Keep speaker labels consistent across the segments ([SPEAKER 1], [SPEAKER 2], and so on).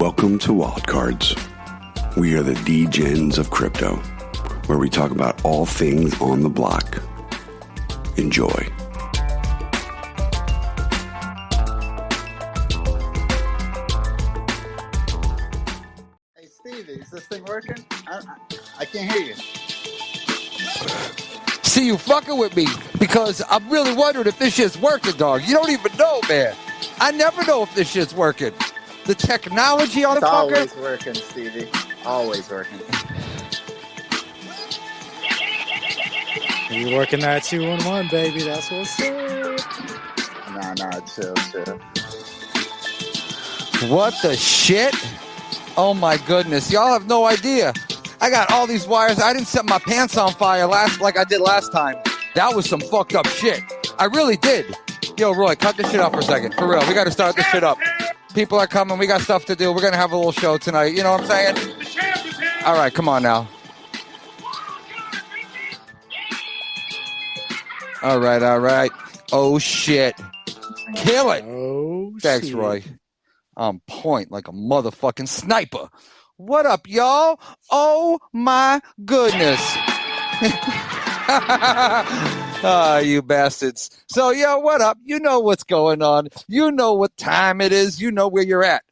[SPEAKER 1] Welcome to Wildcards. We are the D-Gens of crypto, where we talk about all things on the block. Enjoy.
[SPEAKER 2] Hey, Stevie, is this thing working? I can't hear you.
[SPEAKER 3] See, you fucking with me because I'm really wondering if this shit's working, dog. You don't even know, man. I never know if this shit's working. The technology on the fucker.
[SPEAKER 2] It's always working, Stevie. Always working.
[SPEAKER 4] You working that 2-1-1, baby. That's what's up.
[SPEAKER 2] Nah, chill.
[SPEAKER 3] What the shit? Oh my goodness. Y'all have no idea. I got all these wires. I didn't set my pants on fire like I did last time. That was some fucked up shit. I really did. Yo, Roy, cut this shit off for a second. For real. We got to start this shit up. People are coming. We got stuff to do. We're going to have a little show tonight. You know what I'm saying? All right, come on now. All right. Oh, shit. Kill it.
[SPEAKER 4] Oh,
[SPEAKER 3] thanks,
[SPEAKER 4] shit.
[SPEAKER 3] Roy. On point like a motherfucking sniper. What up, y'all? Oh, my goodness. You bastards. So, yo, what up? You know what's going on. You know what time it is. You know where you're at.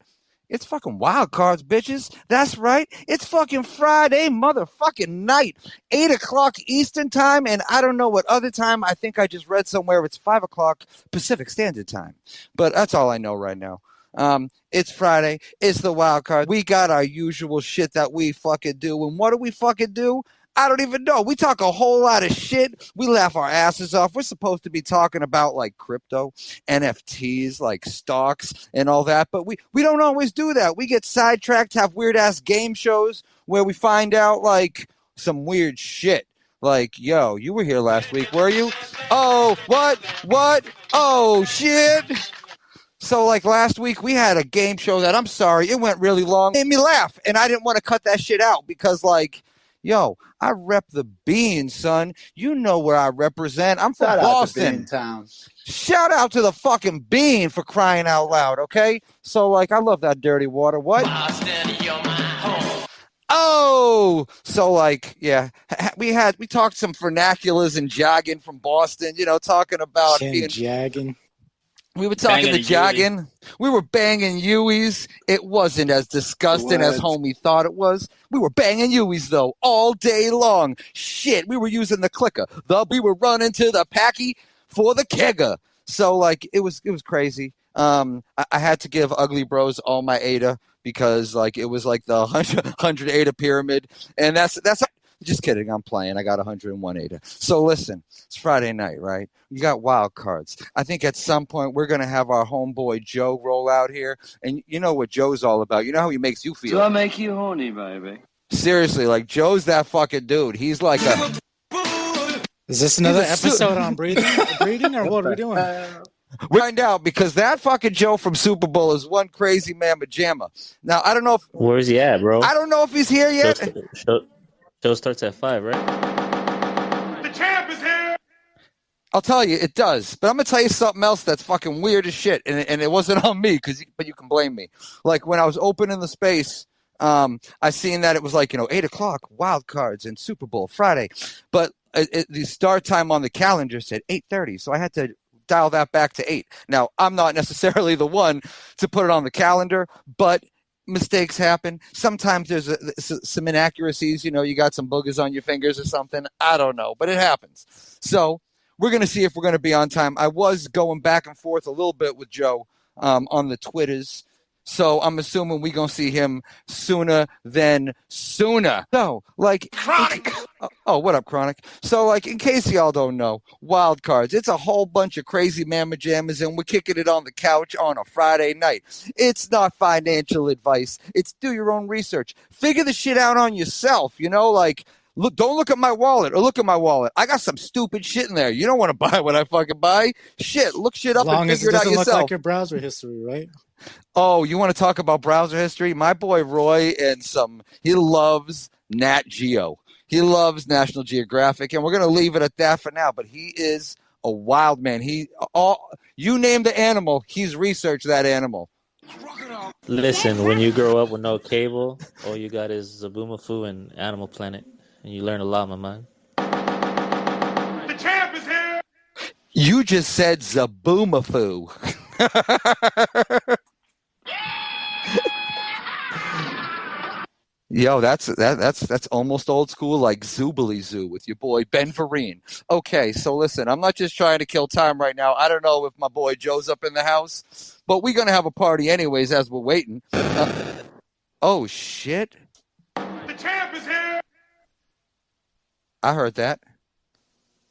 [SPEAKER 3] It's fucking wild cards, bitches. That's right. It's fucking Friday motherfucking night. 8 o'clock Eastern time, and I don't know what other time. I think I just read somewhere it's 5 o'clock Pacific Standard Time. But that's all I know right now. It's Friday. It's the wild card. We got our usual shit that we fucking do. And what do we fucking do? I don't even know. We talk a whole lot of shit. We laugh our asses off. We're supposed to be talking about like crypto, NFTs, like stocks and all that. But we don't always do that. We get sidetracked, have weird ass game shows where we find out like some weird shit. Like, yo, you were here last week, were you? Oh, what? Oh, shit. So, like, last week, we had a game show that, I'm sorry, it went really long. It made me laugh, and I didn't want to cut that shit out because, like, yo, I rep the bean, son. You know where I represent. I'm from
[SPEAKER 2] Shout
[SPEAKER 3] Boston.
[SPEAKER 2] out to Bean Town.
[SPEAKER 3] Shout out to the fucking bean for crying out loud, okay? So, like, I love that dirty water. What? Boston, you're my home. Oh! So, like, yeah, we talked some vernaculars and jargon from Boston, you know, talking about being...
[SPEAKER 4] Jagging.
[SPEAKER 3] We were talking to jogging. We were banging Uis. It wasn't as disgusting as homie thought it was. We were banging Uis, though, all day long. Shit, we were using the clicker. We were running to the packy for the kegger. So, like, it was crazy. I had to give Ugly Bros all my ADA because, like, it was like the 100 ADA pyramid. And that's just kidding. I'm playing. I got 101 ADA. So listen, it's Friday night, right? You got wild cards. I think at some point we're going to have our homeboy Joe roll out here. And you know what Joe's all about. You know how he makes you feel.
[SPEAKER 5] Do I make you horny, baby?
[SPEAKER 3] Seriously, like Joe's that fucking dude. He's like a...
[SPEAKER 4] Is this another episode on breathing or what are we doing?
[SPEAKER 3] We'll find out because that fucking Joe from Super Bowl is one crazy mamma jamma. Now, I don't know if...
[SPEAKER 6] Where's he at, bro?
[SPEAKER 3] I don't know if he's here yet.
[SPEAKER 6] Show starts at 5, right?
[SPEAKER 5] The champ is here!
[SPEAKER 3] I'll tell you, it does. But I'm going to tell you something else that's fucking weird as shit. And it wasn't on me, but you can blame me. Like, when I was opening the space, I seen that it was like, 8 o'clock, wild cards, and Super Bowl, Friday. But the start time on the calendar said 8:30, so I had to dial that back to 8. Now, I'm not necessarily the one to put it on the calendar, but... mistakes happen. Sometimes there's some inaccuracies. You got some boogers on your fingers or something. I don't know, but it happens. So we're going to see if we're going to be on time. I was going back and forth a little bit with Joe on the Twitters. So I'm assuming we're going to see him sooner than sooner. So, like... Chronic! Oh, what up, Chronic? So, like, in case y'all don't know, wild cards, it's a whole bunch of crazy mamma jammers, and we're kicking it on the couch on a Friday night. It's not financial advice. It's do your own research. Figure the shit out on yourself, like... Look! Don't look at my wallet or look at my wallet. I got some stupid shit in there. You don't want to buy what I fucking buy. Shit, look shit up and figure it out yourself. As long as it doesn't look like
[SPEAKER 4] your browser history, right?
[SPEAKER 3] Oh, you want to talk about browser history? My boy Roy he loves Nat Geo. He loves National Geographic, and we're going to leave it at that for now. But he is a wild man. You name the animal, he's researched that animal.
[SPEAKER 6] Listen, when you grow up with no cable, all you got is Zaboomafoo and Animal Planet, and you learn a lot, my man.
[SPEAKER 5] The champ is here.
[SPEAKER 3] You just said Zaboomafoo. Yo, that's almost old school, like Zoobly Zoo with your boy Ben Vereen. Okay, so listen, I'm not just trying to kill time right now. I don't know if my boy Joe's up in the house, but we're gonna have a party anyways as we're waiting. Oh shit!
[SPEAKER 5] The champ is here.
[SPEAKER 3] I heard that.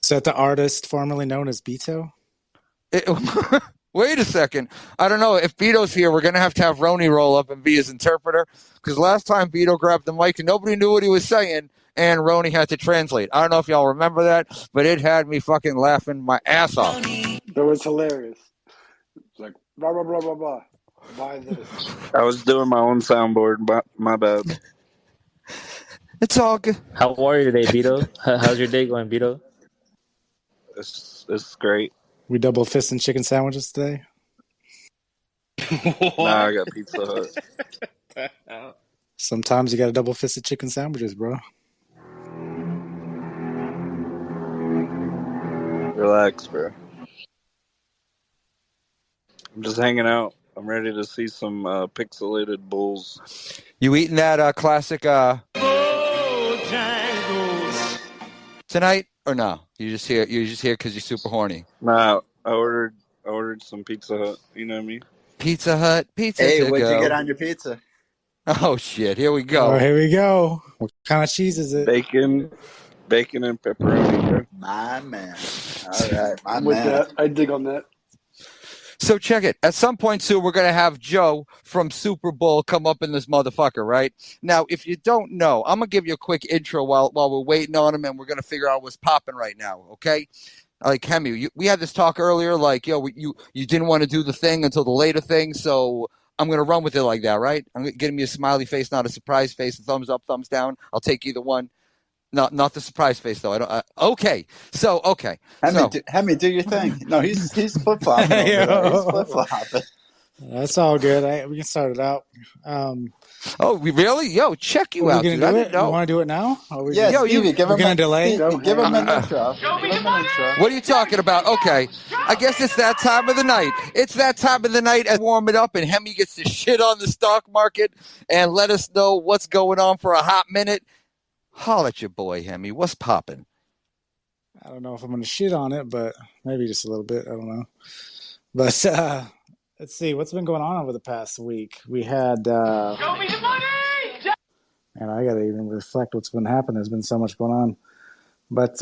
[SPEAKER 4] Is that the artist formerly known as Beto?
[SPEAKER 3] Wait a second. I don't know. If Vito's here, we're going to have Roni roll up and be his interpreter. Because last time Vito grabbed the mic and nobody knew what he was saying, and Roni had to translate. I don't know if y'all remember that, but it had me fucking laughing my ass off.
[SPEAKER 7] That was hilarious. It's like, blah, blah, blah, blah, blah. Buy this.
[SPEAKER 8] I was doing my own soundboard, but my bad.
[SPEAKER 3] It's all good.
[SPEAKER 6] How are you today, Beto? How's your day going, Beto?
[SPEAKER 8] It's great.
[SPEAKER 4] We double fisting chicken sandwiches today.
[SPEAKER 8] Nah, I got Pizza Hut.
[SPEAKER 4] Sometimes you got to double fisted chicken sandwiches, bro.
[SPEAKER 8] Relax, bro. I'm just hanging out. I'm ready to see some pixelated bulls.
[SPEAKER 3] You eating that classic tonight or no? You just here because you're super horny.
[SPEAKER 8] Nah, I ordered some Pizza Hut. You know me.
[SPEAKER 3] Pizza Hut, pizza.
[SPEAKER 2] Hey,
[SPEAKER 3] to
[SPEAKER 2] what'd
[SPEAKER 3] go.
[SPEAKER 2] you get on your pizza?
[SPEAKER 3] Oh shit! Here we go.
[SPEAKER 4] Oh, here we go. What kind of cheese is it?
[SPEAKER 8] Bacon and pepperoni, bro.
[SPEAKER 2] My man. All right, my
[SPEAKER 7] I'm with
[SPEAKER 2] man.
[SPEAKER 7] that. I dig on that.
[SPEAKER 3] So check it. At some point soon, we're going to have Joe from Super Bowl come up in this motherfucker, right? Now, if you don't know, I'm going to give you a quick intro while we're waiting on him, and we're going to figure out what's popping right now, okay? Like, Hemi, we had this talk earlier, like, yo, you didn't want to do the thing until the later thing, so I'm going to run with it like that, right? I'm getting me a smiley face, not a surprise face, a thumbs up, thumbs down. I'll take either one. Not the surprise face though. I don't. Okay.
[SPEAKER 2] Hemi, do your thing. No, he's flip flopping. He's flip flopping.
[SPEAKER 4] That's all good. We can start it out.
[SPEAKER 3] Oh, we really? Yo, check you out.
[SPEAKER 4] Are we gonna do it? You want to do it now?
[SPEAKER 2] Yeah, Stevie, give him
[SPEAKER 4] a delay.
[SPEAKER 2] Give him an intro.
[SPEAKER 3] What are you talking about? Okay, I guess it's that time of the night. It's that time of the night as warm it up, and Hemi gets to shit on the stock market and let us know what's going on for a hot minute. Holler at your boy, Hemi. What's popping?
[SPEAKER 4] I don't know if I'm going to shit on it, but maybe just a little bit. I don't know. But let's see. What's been going on over the past week? We had... Show me the money! And I got to even reflect what's been happening. There's been so much going on. But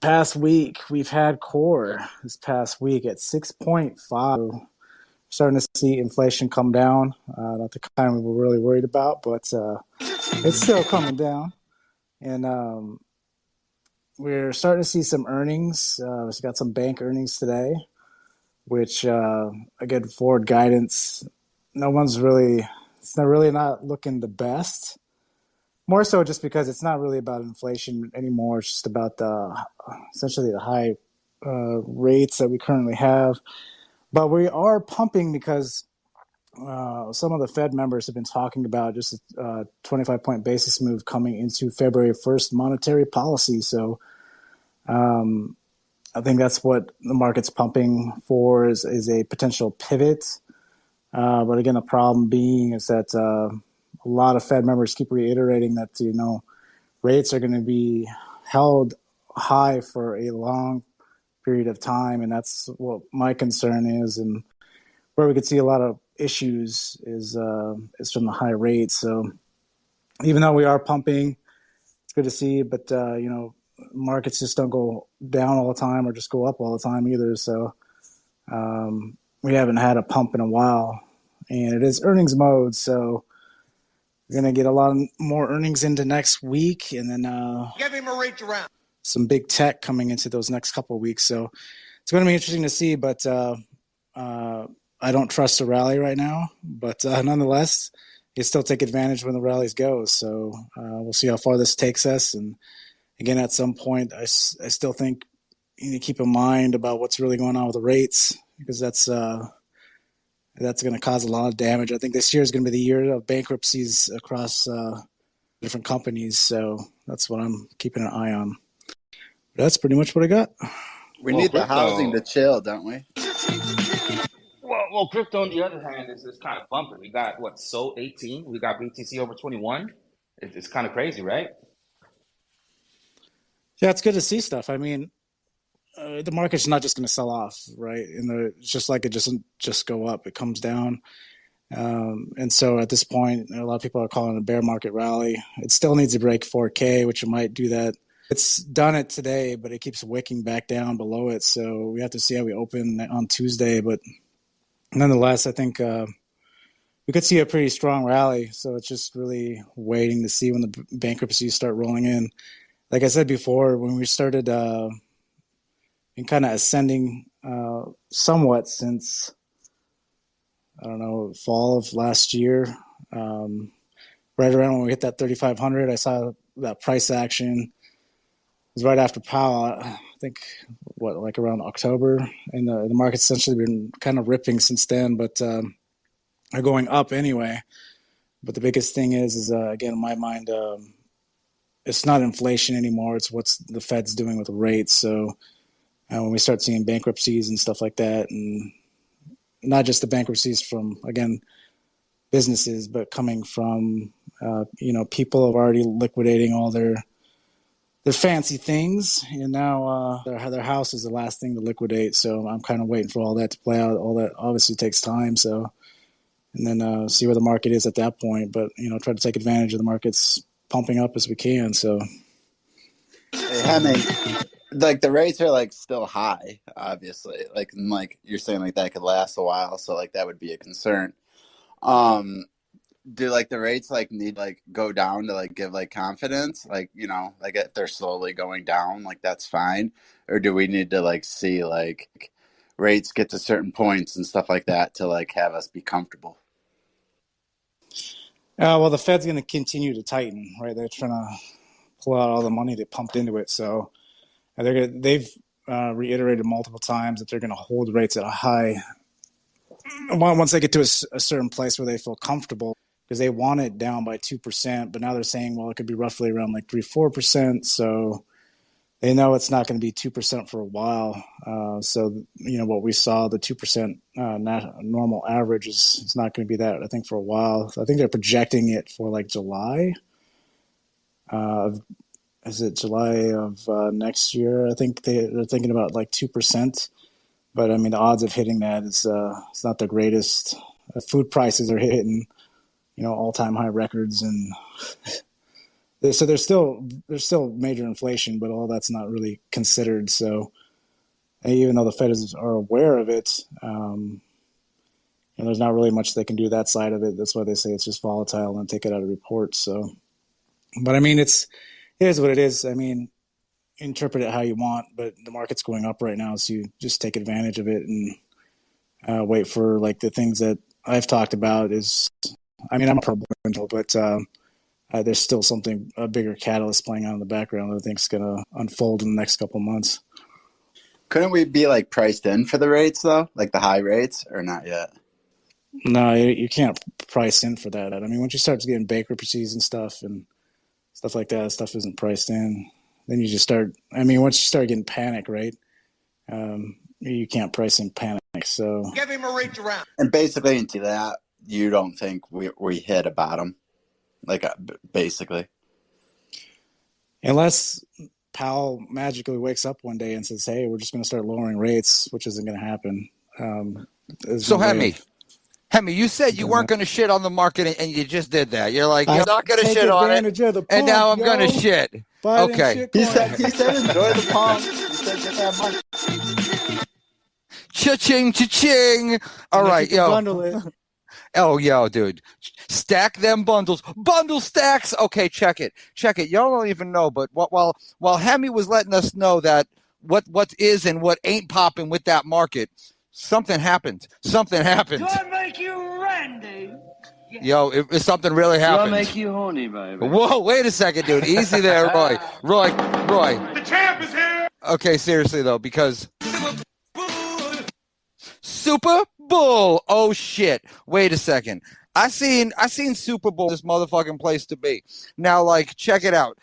[SPEAKER 4] past week, we've had core this past week at 6.5. Starting to see inflation come down. Not the kind we were really worried about, but it's still coming down. And we're starting to see some earnings. We've got some bank earnings today, which, again, forward guidance, it's not looking the best. More so just because it's not really about inflation anymore. It's just about essentially the high rates that we currently have. But we are pumping because some of the Fed members have been talking about just a 25-point basis move coming into February 1st monetary policy. So I think that's what the market's pumping for is a potential pivot. But again, the problem being is that a lot of Fed members keep reiterating that, rates are going to be held high for a long period of time, and that's what my concern is, and where we could see a lot of issues is from the high rates. So even though we are pumping, it's good to see, but markets just don't go down all the time or just go up all the time either. So we haven't had a pump in a while, and it is earnings mode, so we're going to get a lot more earnings into next week, and then
[SPEAKER 5] Give him a reach around.
[SPEAKER 4] Some big tech coming into those next couple of weeks. So it's going to be interesting to see, but I don't trust the rally right now. But nonetheless, you still take advantage when the rallies go. So we'll see how far this takes us. And again, at some point, I still think you need to keep in mind about what's really going on with the rates, because that's That's going to cause a lot of damage. I think this year is going to be the year of bankruptcies across different companies. So that's what I'm keeping an eye on. That's pretty much what I got.
[SPEAKER 2] We need the housing to chill, don't we?
[SPEAKER 9] Well, crypto on the other hand is kind of bumping. We got SOL 18. We got BTC over 21. It's kind of crazy, right?
[SPEAKER 4] Yeah, it's good to see stuff. I mean, the market's not just going to sell off, right? And it's just like it doesn't just go up; it comes down. And so at this point, a lot of people are calling it a bear market rally. It still needs to break 4K, which it might do that. It's done it today, but it keeps wicking back down below it. So we have to see how we open on Tuesday. But nonetheless, I think we could see a pretty strong rally. So it's just really waiting to see when the bankruptcies start rolling in. Like I said before, when we started been kind of ascending somewhat since, I don't know, fall of last year. Right around when we hit that 3,500, I saw that price action. It was right after Powell, I think, like around October. And the market's essentially been kind of ripping since then, but are going up anyway. But the biggest thing is again, in my mind, it's not inflation anymore. It's what's the Fed's doing with the rates. So when we start seeing bankruptcies and stuff like that, and not just the bankruptcies from, again, businesses, but coming from, people have already liquidating all their fancy things, and now their house is the last thing to liquidate. So I'm kind of waiting for all that to play out. All that obviously takes time. So, and then see where the market is at that point. But try to take advantage of the markets pumping up as we can. So,
[SPEAKER 2] hey, Hemming, like the rates are like still high, obviously. Like you're saying, like that could last a while. So like that would be a concern. Do like the rates like need like go down to like give like confidence, like like if they're slowly going down, like that's fine, or do we need to like see like rates get to certain points and stuff like that to like have us be comfortable?
[SPEAKER 4] Well, the Fed's going to continue to tighten, right? They're trying to pull out all the money they pumped into it. So they've reiterated multiple times that they're going to hold rates at a high once they get to a certain place where they feel comfortable, because they want it down by 2%, but now they're saying, well, it could be roughly around like 3-4%. So they know it's not going to be 2% for a while. So what we saw, the 2% normal average is not going to be that, I think, for a while. So I think they're projecting it for like July. Is it July of next year? I think they're thinking about like 2%. But I mean, the odds of hitting that is it's not the greatest. Food prices are hitting, all-time high records, and so there's still major inflation, but all that's not really considered. So even though the Fed are aware of it, there's not really much they can do that side of it. That's why they say it's just volatile and take it out of reports. So, but I mean, it is what it is. I mean, interpret it how you want, but the market's going up right now, so you just take advantage of it and wait for like the things that I've talked about. I'm a pro bundle, but there's still a bigger catalyst playing on in the background that I think is going to unfold in the next couple of months.
[SPEAKER 2] Couldn't we be like priced in for the rates though, like the high rates, or not yet?
[SPEAKER 4] No, you can't price in for that. I mean, once you start getting bankruptcies and stuff like that, stuff isn't priced in. Then you just start. I mean, once you start getting panic, right? You can't price in panic. So
[SPEAKER 5] Give him a reach around.
[SPEAKER 2] And basically, into that, you don't think we hit a bottom, like basically,
[SPEAKER 4] unless Powell magically wakes up one day and says, "Hey, we're just going to start lowering rates," which isn't going to happen.
[SPEAKER 3] So, Hemi, you said you weren't going to shit on the market, and you just did that. You're like, you're not going to shit on it, and now I'm going to shit. Okay.
[SPEAKER 2] He said enjoy the pump. He said get that money.
[SPEAKER 3] Cha-ching, cha-ching. All right, yo.
[SPEAKER 4] Bundle it.
[SPEAKER 3] Oh, yo, dude. Stack them bundles. Bundle stacks. Okay, check it. Y'all don't even know, but while Hemi was letting us know that what is and what ain't popping with that market, something happened.
[SPEAKER 5] Do I make you Randy?
[SPEAKER 3] Yo, if something really happened.
[SPEAKER 10] Do I make you horny, baby?
[SPEAKER 3] Whoa, wait a second, dude. Easy there, Roy. Roy.
[SPEAKER 5] The champ is here.
[SPEAKER 3] Okay, seriously, though, because Super Bull. Oh shit. Wait a second. I seen Super Bowl, this motherfucking place to be. Now, like, check it out.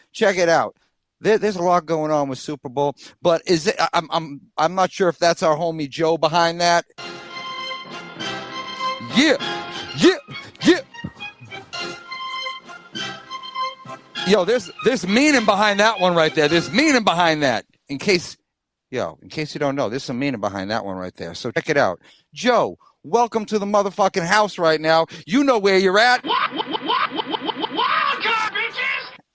[SPEAKER 3] There's a lot going on with Super Bowl, but is it? I'm not sure if that's our homie Joe behind that. Yeah. Yo, there's meaning behind that one right there. There's meaning behind that. In case you don't know, there's some meaning behind that one right there. So check it out. Joe, welcome to the motherfucking house right now. You know where you're at.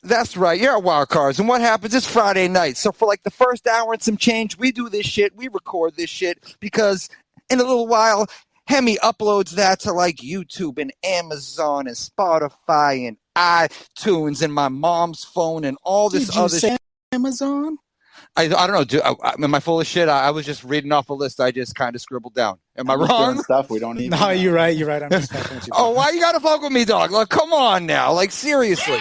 [SPEAKER 3] That's right. You're at Wild Cards. And what happens? It's Friday night. So for like the first hour and some change, we do this shit. We record this shit because in a little while, Hemi uploads that to like YouTube and Amazon and Spotify and iTunes and my mom's phone and all this other shit.
[SPEAKER 4] Amazon?
[SPEAKER 3] I don't know. Am I full of shit? I was just reading off a list I just kind of scribbled down. Am I wrong?
[SPEAKER 2] Doing stuff we don't even
[SPEAKER 4] No,
[SPEAKER 2] know.
[SPEAKER 4] you're right. I'm just fucking with you.
[SPEAKER 3] Oh, why you gotta fuck with me, dog? Like, come on now. Like, seriously.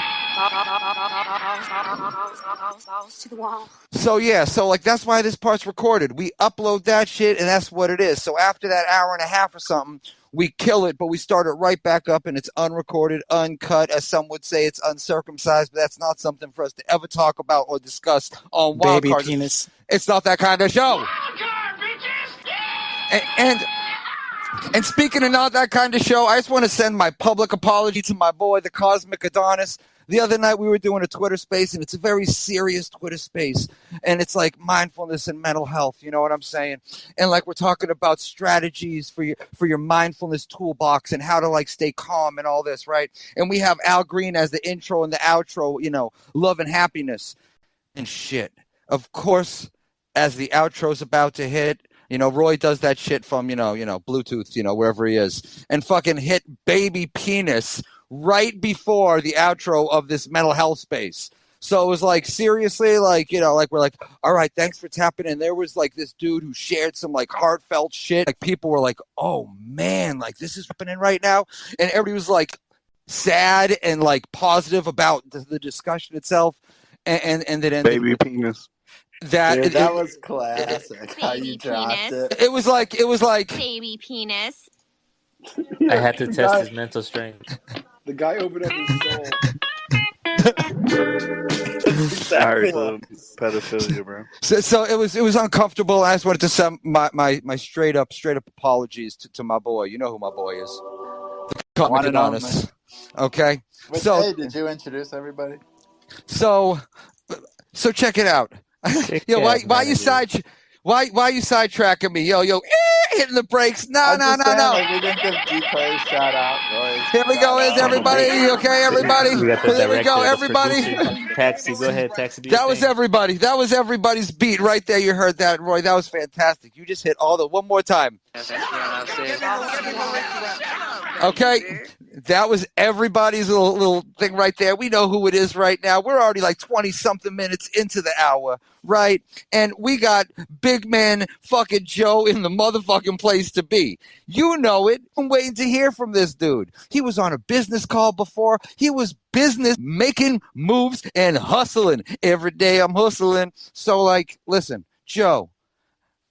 [SPEAKER 3] So like that's why this part's recorded. We upload that shit and that's what it is. So after that hour and a half or something, we kill it, but we start it right back up and it's unrecorded, uncut, as some would say it's uncircumcised, but that's not something for us to ever talk about or discuss on Wild
[SPEAKER 4] Baby
[SPEAKER 3] Cards.
[SPEAKER 4] penis.
[SPEAKER 3] It's not that kind of show. And speaking of not that kind of show, I just want to send my public apology to my boy, the Cosmic Adonis. The other night we were doing a Twitter space, and it's a very serious Twitter space, and it's like mindfulness and mental health. You know what I'm saying? And like we're talking about strategies for your mindfulness toolbox and how to like stay calm and all this, right? And we have Al Green as the intro and the outro. You know, love and happiness and shit. Of course, as the outro's about to hit. You know, Roy does that shit from, you know, Bluetooth, wherever he is, and fucking hit baby penis right before the outro of this mental health space. So it was like, seriously, like, like we're like, all right, thanks for tapping in. There was like this dude who shared some like heartfelt shit. Like people were like, oh man, like this is happening right now. And everybody was like sad and like positive about the discussion itself. And then ended
[SPEAKER 8] Baby penis.
[SPEAKER 2] Dude, that was classic. How you dropped it.
[SPEAKER 3] It was like
[SPEAKER 10] baby penis.
[SPEAKER 6] I had to test his mental strength.
[SPEAKER 7] The guy opened up his soul.
[SPEAKER 8] Sorry, pedophilia, bro.
[SPEAKER 3] So it was uncomfortable. I just wanted to send my straight up apologies to my boy. You know who my boy is. The Cosmic Adonis. Okay.
[SPEAKER 2] Hey, did you introduce everybody?
[SPEAKER 3] So check it out. Yo, why you sidetracking me? Yo, hitting the brakes. No.
[SPEAKER 2] Like, we didn't give G-Clay shout out, boys.
[SPEAKER 3] Here we go. Is everybody okay? Everybody.
[SPEAKER 6] We got the
[SPEAKER 3] There we go. Everybody.
[SPEAKER 6] Taxi, go ahead. Taxi.
[SPEAKER 3] That was everybody. That was everybody's beat right there. You heard that, Roy. That was fantastic. You just hit all the one more time. Okay. That was everybody's little thing right there. We know who it is right now. We're already like 20-something minutes into the hour, right? And we got big man fucking Joe in the motherfucking place to be. You know it. I'm waiting to hear from this dude. He was on a business call before. He was business making moves and hustling. Every day I'm hustling. So like, listen, Joe,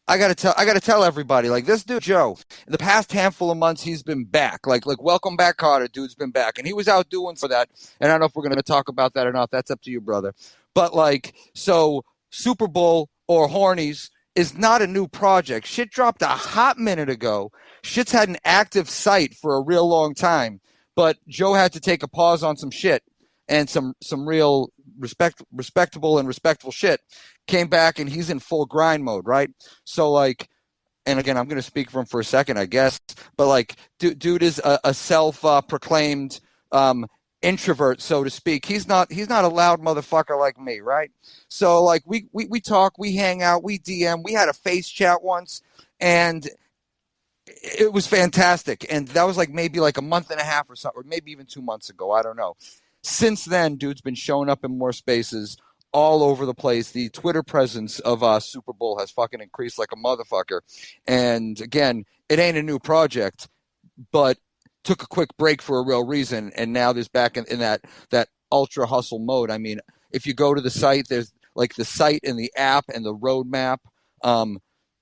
[SPEAKER 3] I gotta tell everybody, like this dude Joe, in the past handful of months he's been back. Like welcome back, Carter. Dude's been back, and he was out doing for that. And I don't know if we're gonna talk about that or not. That's up to you, brother. But like, so Super Bowl or Hornies is not a new project. Shit dropped a hot minute ago. Shit's had an active site for a real long time, but Joe had to take a pause on some shit and some real respectable and respectful shit. Came back and he's in full grind mode, right? So like, and again, I'm going to speak for him for a second, I guess, but like, dude is a self-proclaimed introvert, so to speak. He's not a loud motherfucker like me, right? So like, we talk, we hang out, we DM, we had a face chat once, and it was fantastic. And that was like maybe like a month and a half or something, or maybe even 2 months ago. I don't know. Since then, dude's been showing up in more spaces all over the place. The Twitter presence of Super Bowl has fucking increased like a motherfucker. And again, it ain't a new project, but took a quick break for a real reason. And now there's back in that ultra hustle mode. I mean, if you go to the site, there's like the site and the app and the roadmap.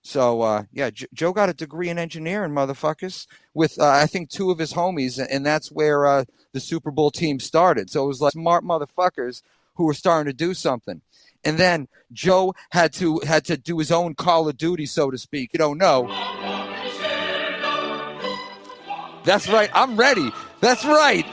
[SPEAKER 3] So yeah, Joe got a degree in engineering, motherfuckers, with I think 2 of his homies, and that's where the Super Bowl team started. So it was like smart motherfuckers who were starting to do something. And then Joe had to do his own Call of Duty, so to speak. You don't know. That's right. I'm ready. That's right.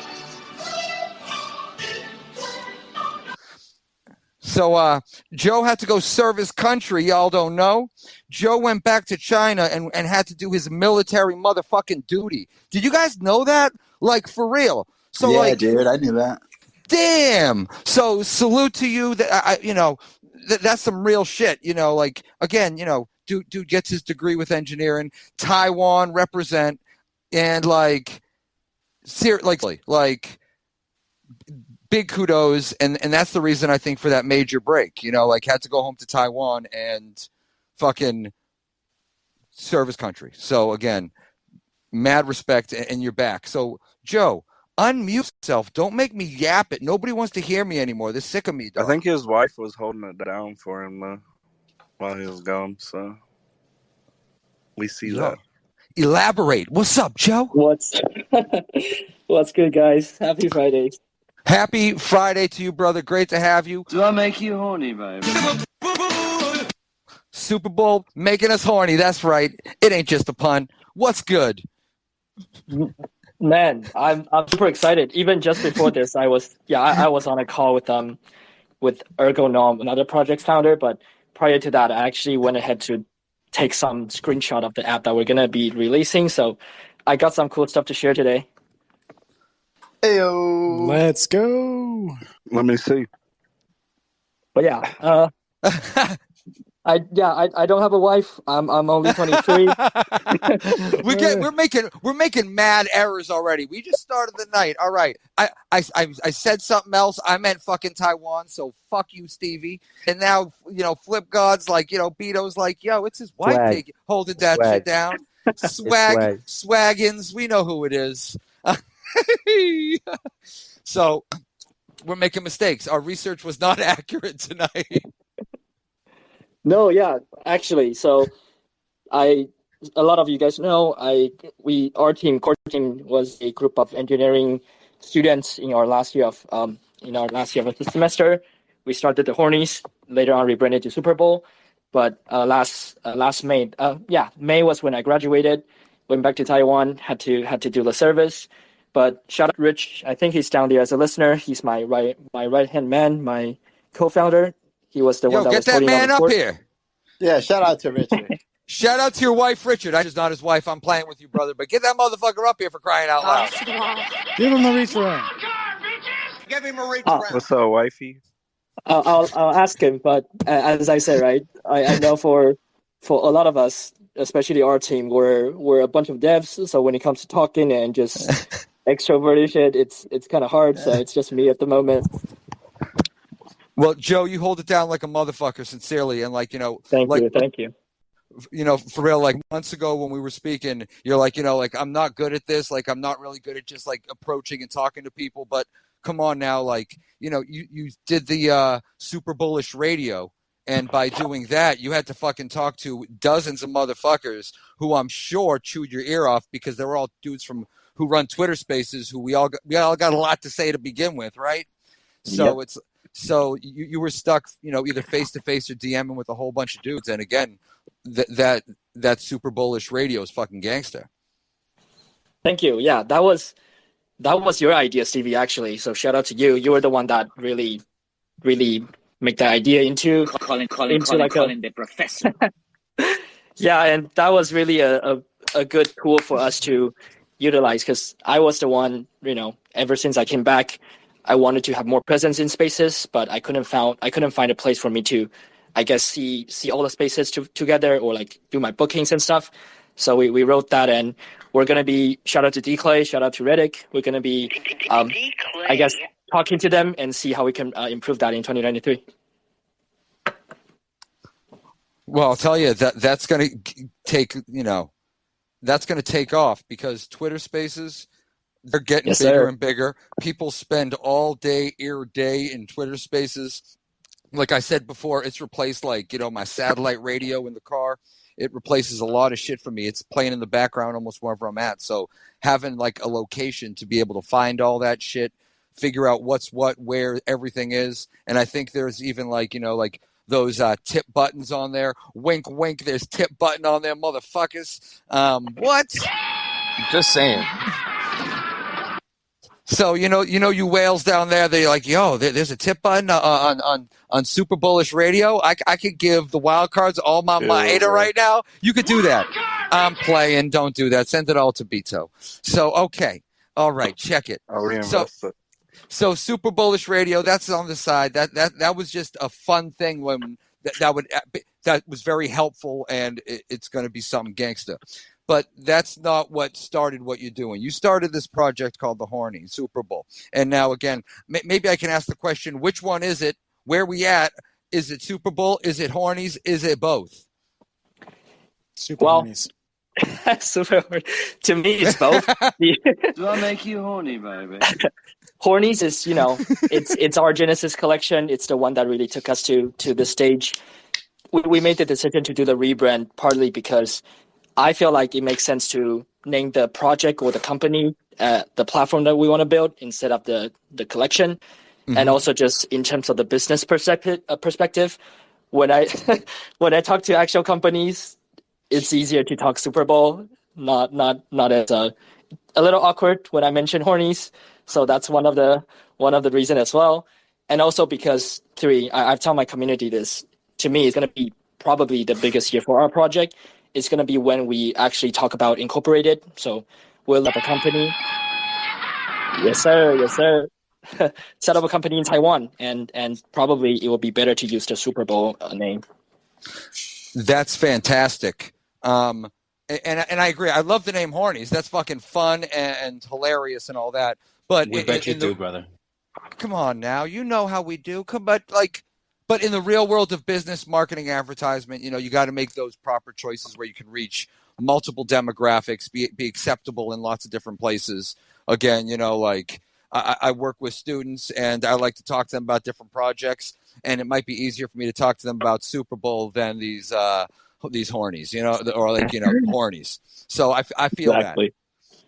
[SPEAKER 3] So Joe had to go serve his country. Y'all don't know. Joe went back to China and had to do his military motherfucking duty. Did you guys know that? Like, for real. So,
[SPEAKER 2] yeah,
[SPEAKER 3] like,
[SPEAKER 2] dude, I knew that.
[SPEAKER 3] Damn. So salute to you. That's some real shit. Like, again, dude gets his degree with engineering. Taiwan represent, and like big kudos, and that's the reason I think for that major break. Like, had to go home to Taiwan and fucking serve his country. So again, mad respect, and you're back. So Joe, unmute yourself. Don't make me yap it. Nobody wants to hear me anymore. They're sick of me, dog.
[SPEAKER 8] I think his wife was holding it down for him while he was gone, so we see that.
[SPEAKER 3] Elaborate. What's up, Joe?
[SPEAKER 11] What's good, guys? Happy Friday.
[SPEAKER 3] Happy Friday to you, brother. Great to have you.
[SPEAKER 12] Do I make you horny, baby?
[SPEAKER 3] Super Bowl making us horny. That's right. It ain't just a pun. What's good?
[SPEAKER 11] Man, I'm super excited. Even just before this, I was on a call with Ergonom, another project founder. But prior to that, I actually went ahead to take some screenshot of the app that we're gonna be releasing. So I got some cool stuff to share today.
[SPEAKER 2] Heyo.
[SPEAKER 4] Let's go.
[SPEAKER 8] Let me see.
[SPEAKER 11] But yeah, I don't have a wife. I'm only 23.
[SPEAKER 3] We're making mad errors already. We just started the night. All right. I said something else. I meant fucking Taiwan. So fuck you, Stevie. And now Flip God's like Beto's like it's his wife holding that shit down. Swaggins. We know who it is. So we're making mistakes. Our research was not accurate tonight.
[SPEAKER 11] No, yeah, actually. So a lot of you guys know, our core team was a group of engineering students in our last year of the semester. We started the Hornies, later on rebranded to Super Bowl. But last May, May was when I graduated, went back to Taiwan, had to do the service. But shout out Rich, I think he's down there as a listener. He's my right hand man, my co-founder. He was the one that was holding
[SPEAKER 3] man up here.
[SPEAKER 2] Yeah, shout out to Richard.
[SPEAKER 3] Shout out to your wife, Richard. I just not his wife. I'm playing with you, brother. But get that motherfucker up here for crying out loud.
[SPEAKER 4] Give him the reach around.
[SPEAKER 5] Give him a reach around.
[SPEAKER 8] What's up, wifey?
[SPEAKER 11] I'll ask him, but as I said, right, I know for a lot of us, especially our team, we're a bunch of devs. So when it comes to talking and just extroverted shit, it's kind of hard. So it's just me at the moment.
[SPEAKER 3] Well, Joe, you hold it down like a motherfucker, sincerely, and
[SPEAKER 11] Thank you.
[SPEAKER 3] For real, like months ago when we were speaking, you're like, like I'm not good at this, like I'm not really good at just like approaching and talking to people. But come on now, like you did the super bullish radio, and by doing that, you had to fucking talk to dozens of motherfuckers who I'm sure chewed your ear off because they're all dudes who run Twitter Spaces, who we all got a lot to say to begin with, right? So
[SPEAKER 11] Yep.
[SPEAKER 3] So you were stuck, either face to face or DMing with a whole bunch of dudes. And again, that super bullish radio is fucking gangster.
[SPEAKER 11] Thank you. Yeah, that was your idea, Stevie. Actually, so shout out to you. You were the one that really make that idea into
[SPEAKER 12] Calling the professor.
[SPEAKER 11] Yeah, and that was really a good tool for us to utilize because I was the one, ever since I came back, I wanted to have more presence in spaces, but I couldn't find a place for me to, I guess, see all the spaces together or like do my bookings and stuff. So we wrote that, and we're gonna be shout out to D-Clay, shout out to Reddick. We're gonna be, I guess, talking to them and see how we can improve that in 2093.
[SPEAKER 3] Well, I'll tell you that's gonna take that's gonna take off because Twitter Spaces. They're getting bigger and bigger. People spend all day in Twitter Spaces. Like I said before, it's replaced my satellite radio in the car. it replaces a lot of shit for me. It's playing in the background almost wherever I'm at. So having like a location to be able to find all that shit, figure out what's what, where everything is. And I think there's even like, like those tip buttons on there. Wink, wink. There's tip button on there, motherfuckers. What?
[SPEAKER 9] Just saying.
[SPEAKER 3] So you whales down there. They're like, yo, there's a tip button on Super Bullish Radio. I could give the wild cards all my ADA right now. You could do that. I'm playing. Don't do that. Send it all to Beto. So okay, all right, check it.
[SPEAKER 8] I'll reinvest it.
[SPEAKER 3] So Super Bullish Radio, that's on the side. That was just a fun thing when that was very helpful, and it's going to be something gangster. But that's not what started what you're doing. You started this project called the Horny Super Bowl, and now again, maybe I can ask the question: which one is it? Where we at? Is it Super Bowl? Is it Hornies? Is it both?
[SPEAKER 4] Hornies.
[SPEAKER 11] Super. To me, it's both.
[SPEAKER 12] Do I make you horny, baby?
[SPEAKER 11] Hornies is, it's our Genesis collection. It's the one that really took us to the stage. We made the decision to do the rebrand partly because I feel like it makes sense to name the project or the company, the platform that we want to build instead of the collection. Mm-hmm. And also just in terms of the business perspective, when I when I talk to actual companies, it's easier to talk Super Bowl, not as a little awkward when I mention Hornies. So that's one of the reasons as well. And also because I've told my community this, to me, it's going to be probably the biggest year for our project. It's going to be when we actually talk about incorporated. So we'll have a company. Yes, sir. Set up a company in Taiwan, and probably it will be better to use the Super Bowl name.
[SPEAKER 3] That's fantastic. And I agree. I love the name Hornies. That's fucking fun and hilarious and all that. But
[SPEAKER 13] we bet you do, brother.
[SPEAKER 3] Come on now. You know how we do. But in the real world of business, marketing, advertisement, you got to make those proper choices where you can reach multiple demographics, be acceptable in lots of different places. Again, I work with students and I like to talk to them about different projects, and it might be easier for me to talk to them about Super Bowl than these Hornies, or Hornies. So I feel exactly.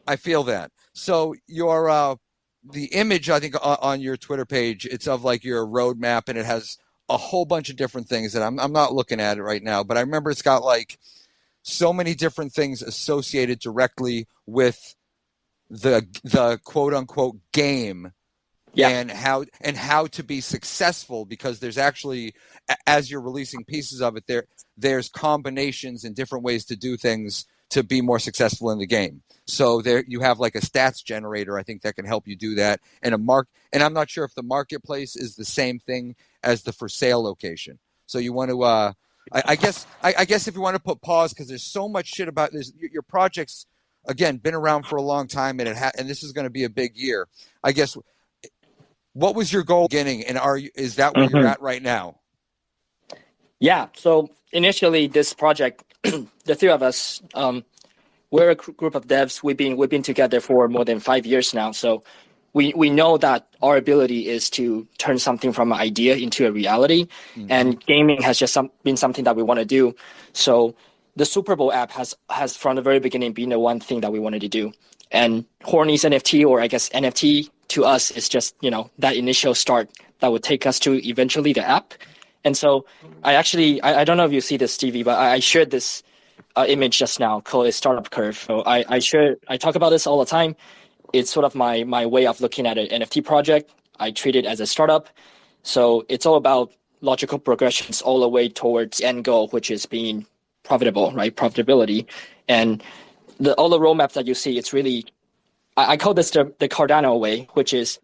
[SPEAKER 3] I feel that. So your the image, I think, on your Twitter page, it's of like your roadmap, and it has a whole bunch of different things that I'm not looking at it right now, but I remember it's got like so many different things associated directly with the quote unquote game. Yeah. and how to be successful, because there's actually, as you're releasing pieces of it, there's combinations and different ways to do things to be more successful in the game. So there you have like a stats generator, I think, that can help you do that. And and I'm not sure if the marketplace is the same thing as the for sale location. So you want to I guess if you want to put pause, because there's so much shit about this. Your project's, again, been around for a long time, and and this is going to be a big year. I guess, what was your goal beginning, and is that where you're at right now?
[SPEAKER 11] Yeah. So initially, this project, the three of us, we're a group of devs. We've been together for more than 5 years now. So we know that our ability is to turn something from an idea into a reality, and gaming has just been something that we want to do. So the Super Bowl app has from the very beginning been the one thing that we wanted to do. And Horny's NFT, or I guess NFT, to us is just, that initial start that would take us to eventually the app. And so I don't know if you see this, Stevie, but I shared this image just now called a startup curve. So I talk about this all the time. It's sort of my way of looking at an NFT project. I treat it as a startup. So it's all about logical progressions all the way towards the end goal, which is being profitable, right? Profitability. And all the roadmaps that you see, it's really, I call this the Cardano way, which is,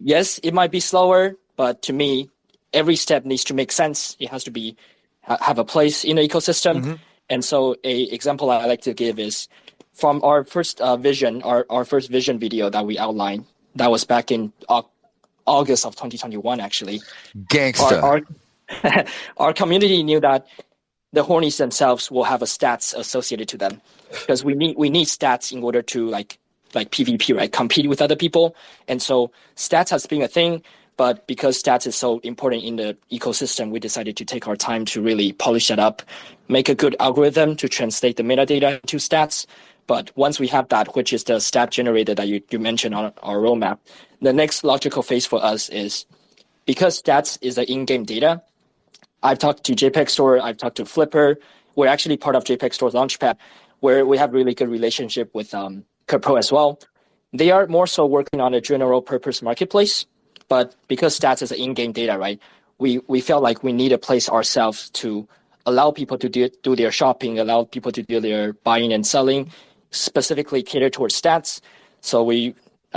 [SPEAKER 11] yes, it might be slower, but to me, every step needs to make sense. It has to have a place in the ecosystem. Mm-hmm. And so a example I like to give is from our first vision, our first vision video that we outlined, that was back in August of 2021, actually.
[SPEAKER 3] Gangsta.
[SPEAKER 11] Our community knew that the Hornies themselves will have a stats associated to them, because we need stats in order to like PvP, right? Compete with other people. And so stats has been a thing. But because stats is so important in the ecosystem, we decided to take our time to really polish that up, make a good algorithm to translate the metadata into stats. But once we have that, which is the stat generator that you mentioned on our roadmap, the next logical phase for us is, because stats is the in-game data, I've talked to JPEG Store, I've talked to Flipper. We're actually part of JPEG Store's Launchpad, where we have really good relationship with CryptPro as well. They are more so working on a general purpose marketplace, but because stats is in-game data, right? We felt like we need a place ourselves to allow people to do their shopping, allow people to do their buying and selling, specifically cater towards stats. So we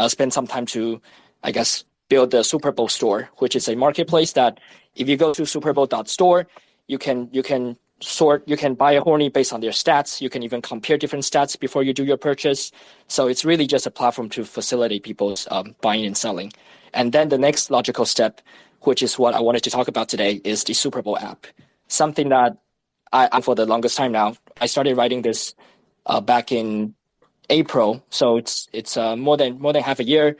[SPEAKER 11] spent some time to, I guess, build the Super Bowl store, which is a marketplace that if you go to superbowl.store, you can sort, you can buy a horny based on their stats. You can even compare different stats before you do your purchase. So it's really just a platform to facilitate people's buying and selling. And then the next logical step, which is what I wanted to talk about today, is the Super Bowl app. Something that I for the longest time now. I started writing this back in April, so it's more than half a year.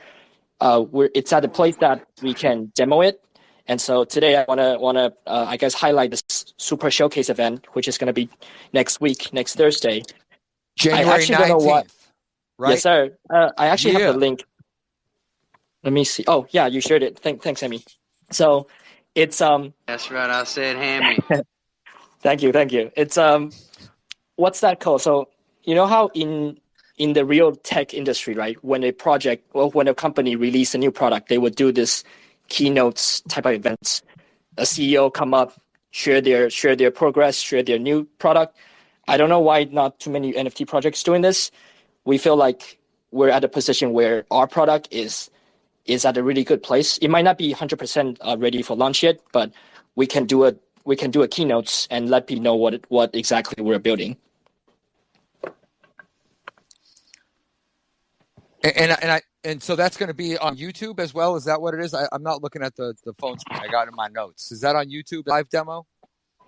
[SPEAKER 11] It's at a place that we can demo it. And so today I wanna I guess highlight this super showcase event, which is gonna be next week, next Thursday.
[SPEAKER 3] January 19th, right?
[SPEAKER 11] Yes, sir. I actually have the link. Let me see. Oh, yeah, you shared it. Thanks, Emmy. So it's
[SPEAKER 12] That's right, I said hammy.
[SPEAKER 11] Thank you. It's what's that called? So you know how in the real tech industry, right? When a project or when a company release a new product, they would do this keynotes type of events. A CEO come up, share their progress, share their new product. I don't know why not too many NFT projects doing this. We feel like we're at a position where our product is at a really good place. It might not be 100% ready for launch yet, but we can do a keynotes and let people know what exactly we're building.
[SPEAKER 3] And so that's going to be on YouTube as well. Is that what it is? I'm not looking at the phone screen. I got it in my notes. Is that on YouTube live demo?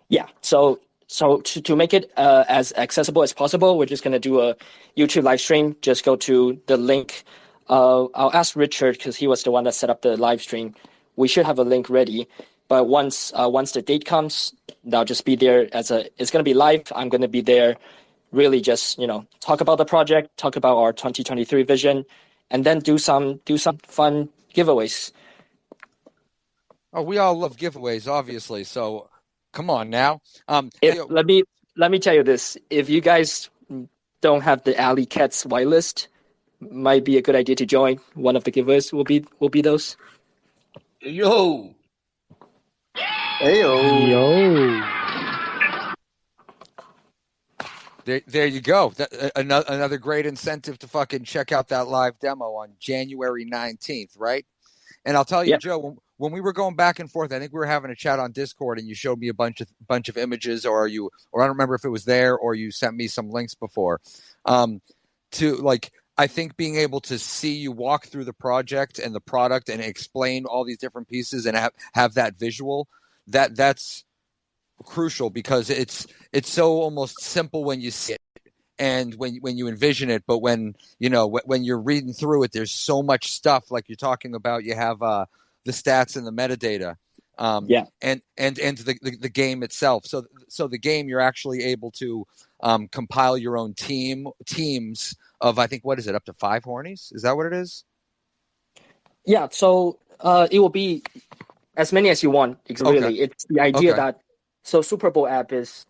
[SPEAKER 11] Yeah. So to make it as accessible as possible, we're just going to do a YouTube live stream. Just go to the link. I'll ask Richard because he was the one that set up the live stream. We should have a link ready. But once the date comes, they'll just be there it's going to be live. I'm going to be there, really just, talk about the project, talk about our 2023 vision, and then do some fun giveaways.
[SPEAKER 3] Oh, we all love giveaways, obviously. So come on now.
[SPEAKER 11] Let me tell you this. If you guys don't have the Alley Cats whitelist, might be a good idea to join. One of the giveaways will be those.
[SPEAKER 9] Yo.
[SPEAKER 4] Yo.
[SPEAKER 3] There you go. Another great incentive to fucking check out that live demo on January 19th, right? And I'll tell you, Joe, when we were going back and forth, I think we were having a chat on Discord, and you showed me a bunch of images, or I don't remember if it was there or you sent me some links before. I think being able to see you walk through the project and the product and explain all these different pieces and have that visual, that's crucial, because it's so almost simple when you see it and when you envision it, but when you're reading through it, there's so much stuff, like you're talking about. You have the stats and the metadata, and the game itself. So the game, you're actually able to compile your own teams of, I think, what is it, up to 5 hornies? Is that what it is?
[SPEAKER 11] Yeah. So it will be as many as you want. Really, okay. It's the idea that. So Super Bowl app is,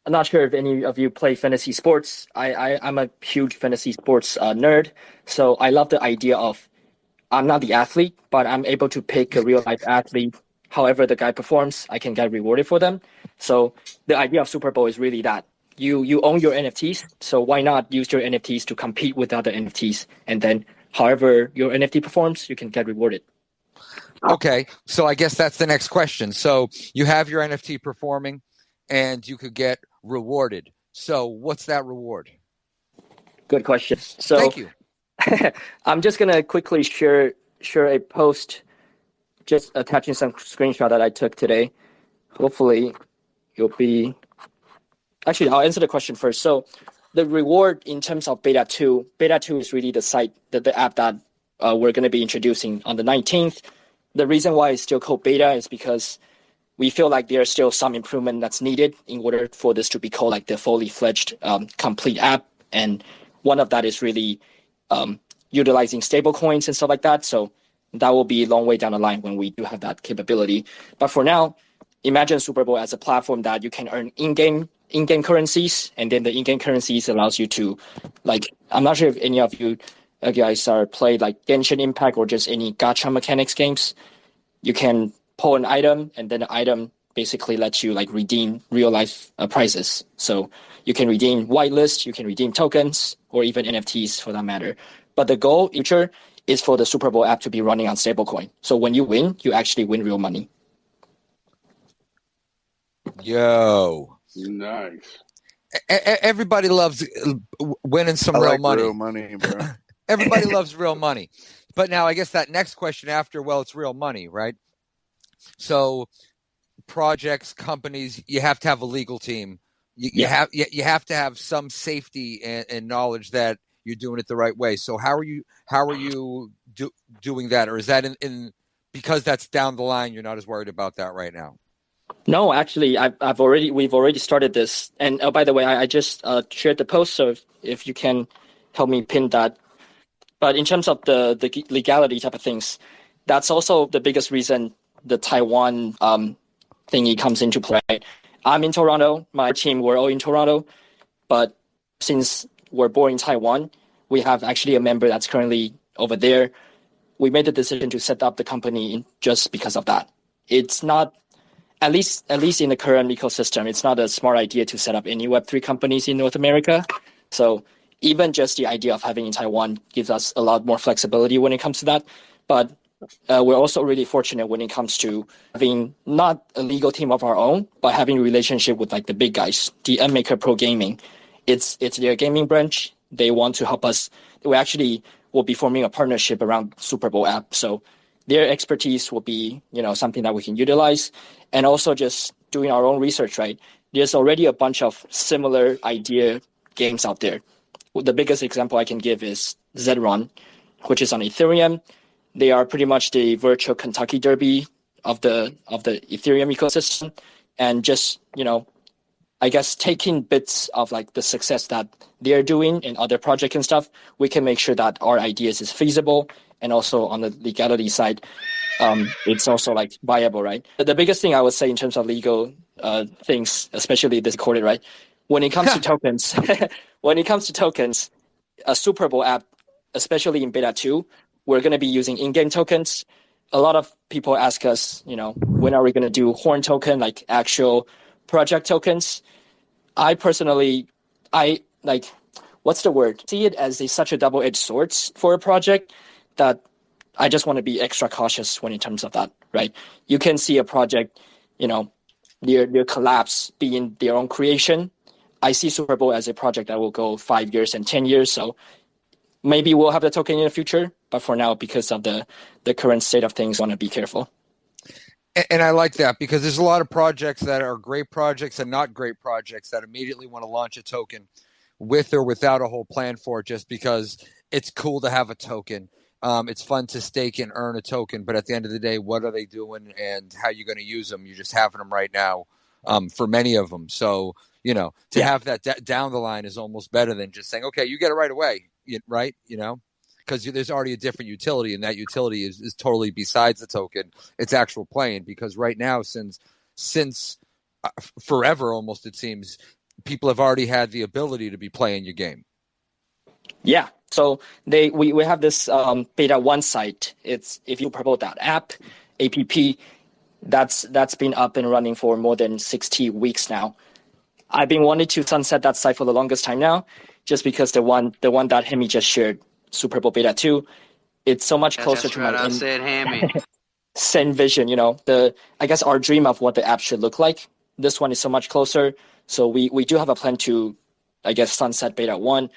[SPEAKER 11] I'm not sure if any of you play fantasy sports. I'm a huge fantasy sports nerd. So I love the idea of, I'm not the athlete, but I'm able to pick a real life athlete. However the guy performs, I can get rewarded for them. So the idea of Super Bowl is really that. You own your NFTs, so why not use your NFTs to compete with other NFTs? And then however your NFT performs, you can get rewarded.
[SPEAKER 3] Okay, so I guess that's the next question. So you have your NFT performing, and you could get rewarded. So what's that reward?
[SPEAKER 11] Good question. So
[SPEAKER 3] thank you.
[SPEAKER 11] I'm just gonna quickly share a post, just attaching some screenshot that I took today. Hopefully, you'll be. Actually, I'll answer the question first. So the reward in terms of Beta 2 is really the site, the app that we're going to be introducing on the 19th. the reason why it's still called beta is because we feel like there's still some improvement that's needed in order for this to be called like the fully fledged complete app. And one of that is really utilizing stable coins and stuff like that. So that will be a long way down the line when we do have that capability. But for now, imagine Super Bowl as a platform that you can earn in-game currencies, and then the in-game currencies allows you to, like, I'm not sure if any of you guys are played like Genshin Impact or just any gacha mechanics games. You can pull an item, and then the item basically lets you like redeem real life prizes. So you can redeem whitelist, you can redeem tokens, or even NFTs for that matter. But the goal future is for the Super Bowl app to be running on stablecoin. So when you win, you actually win real money.
[SPEAKER 3] Yo,
[SPEAKER 7] Nice.
[SPEAKER 3] Everybody loves winning some real money.
[SPEAKER 8] Real money, bro.
[SPEAKER 3] Everybody loves real money. But now I guess that next question after, well, it's real money, right? So projects, companies, you have to have a legal team. You have to have some safety and knowledge that you're doing it the right way. So how are you doing that? Or is that in because that's down the line, you're not as worried about that right now?
[SPEAKER 11] No, actually, we've already started this. And by the way, I just shared the post, so if you can help me pin that. But in terms of the legality type of things, that's also the biggest reason the Taiwan thingy comes into play. I'm in Toronto. My team, we're all in Toronto. But since we're born in Taiwan, we have actually a member that's currently over there. We made the decision to set up the company just because of that. It's not, at least in the current ecosystem, it's not a smart idea to set up any Web3 companies in North America. So even just the idea of having in Taiwan gives us a lot more flexibility when it comes to that. But we're also really fortunate when it comes to having not a legal team of our own, but having a relationship with like the big guys, the Maker Pro Gaming. It's their gaming branch. They want to help us. We actually will be forming a partnership around Super Bowl app. So their expertise will be, something that we can utilize, and also just doing our own research, right? There's already a bunch of similar idea games out there. The biggest example I can give is Zedron, which is on Ethereum. They are pretty much the virtual Kentucky Derby of the Ethereum ecosystem, and just, I guess taking bits of like the success that they're doing in other projects and stuff, we can make sure that our ideas is feasible, and also on the legality side, it's also like viable, right? The biggest thing I would say in terms of legal things, especially this recorded, right? When it comes to tokens, a Super Bowl app, especially in beta 2, we're going to be using in-game tokens. A lot of people ask us, when are we going to do horn token, like actual project tokens? I personally, what's the word? See it as such a double-edged sword for a project that I just want to be extra cautious when in terms of that, right? You can see a project, their collapse being their own creation. I see Super Bowl as a project that will go 5 years and 10 years. So maybe we'll have the token in the future, but for now, because of the current state of things, I want to be careful.
[SPEAKER 3] And I like that, because there's a lot of projects that are great projects and not great projects that immediately want to launch a token with or without a whole plan for it, just because it's cool to have a token. It's fun to stake and earn a token, but at the end of the day, what are they doing and how are you going to use them? You're just having them right now for many of them. So, to have that down the line is almost better than just saying, okay, you get it right away, right? Because there's already a different utility, and that utility is totally besides the token. It's actual playing, because right now, since forever almost, it seems, people have already had the ability to be playing your game.
[SPEAKER 11] Yeah. So we have this beta 1 site. It's, if you promote that app, that's been up and running for more than 60 weeks now. I've been wanting to sunset that site for the longest time now, just because the one that Hemi just shared, Super Bowl Beta 2, it's so much closer to my same vision, I guess our dream of what the app should look like. This one is so much closer. So we do have a plan to, I guess, sunset Beta 1.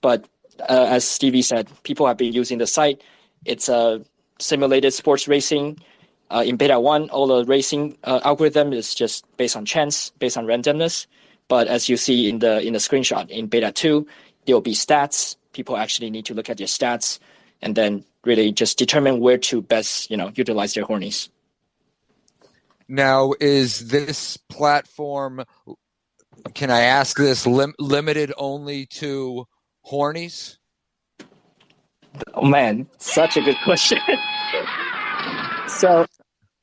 [SPEAKER 11] But as Stevie said, people have been using the site. It's a simulated sports racing. In Beta 1, all the racing algorithm is just based on chance, based on randomness. But as you see in the screenshot, in Beta 2, there will be stats. People actually need to look at your stats. and then really just determine where to best, utilize their hornies.
[SPEAKER 3] Now, is this platform, can I ask this, limited only to hornies?
[SPEAKER 11] Oh man, such a good question. So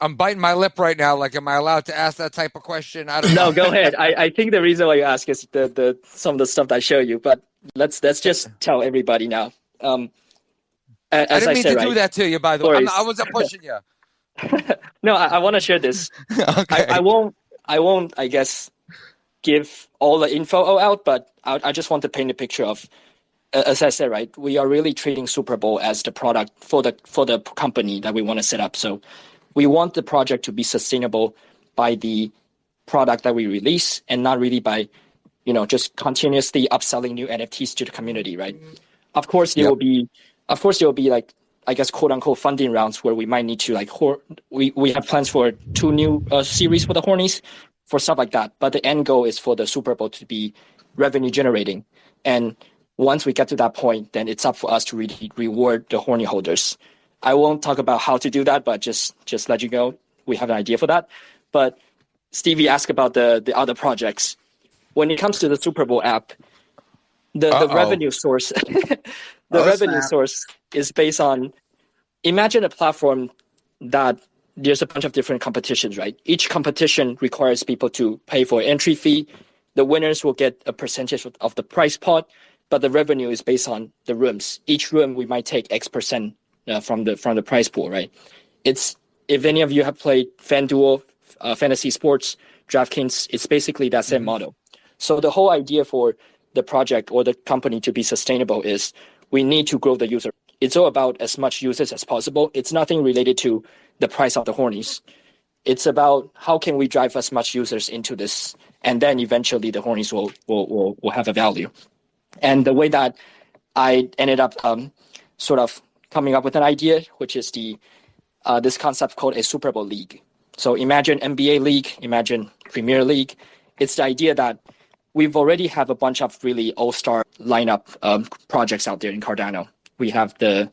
[SPEAKER 3] I'm biting my lip right now. Like, am I allowed to ask that type of question? I don't know.
[SPEAKER 11] No, go ahead. I think the reason why you ask is the some of the stuff that I show you, but let's just tell everybody now. As
[SPEAKER 3] I didn't mean
[SPEAKER 11] said,
[SPEAKER 3] to do that to you, by the way. I wasn't pushing you.
[SPEAKER 11] No, I want to share this.
[SPEAKER 3] Okay.
[SPEAKER 11] I won't, I guess, give all the info out, but I just want to paint a picture of, as I said, right, we are really treating Super Bowl as the product for the company that we want to set up. So we want the project to be sustainable by the product that we release and not really by, just continuously upselling new NFTs to the community, right? Of course, there will be like, I guess, quote unquote funding rounds where we might need to we have plans for 2 new series for the hornies, for stuff like that. But the end goal is for the Super Bowl to be revenue generating. And once we get to that point, then it's up for us to really reward the horny holders. I won't talk about how to do that, but just let you know we have an idea for that. But Stevie asked about the other projects. When it comes to the Super Bowl app, the revenue source, source is based on, imagine a platform that there's a bunch of different competitions, right? Each competition requires people to pay for entry fee. The winners will get a percentage of the prize pot, but the revenue is based on the rooms. Each room we might take X% from the prize pool, right? It's, if any of you have played FanDuel, Fantasy Sports, DraftKings, it's basically that same model. So the whole idea for the project or the company to be sustainable is we need to grow the user. It's all about as much users as possible. It's nothing related to the price of the hornies. It's about how can we drive as much users into this, and then eventually the hornies will have a value. And the way that I ended up sort of coming up with an idea, which is this concept called a Super Bowl League. So imagine NBA League, imagine Premier League. It's the idea that we've already have a bunch of really all-star lineup projects out there in Cardano. We have the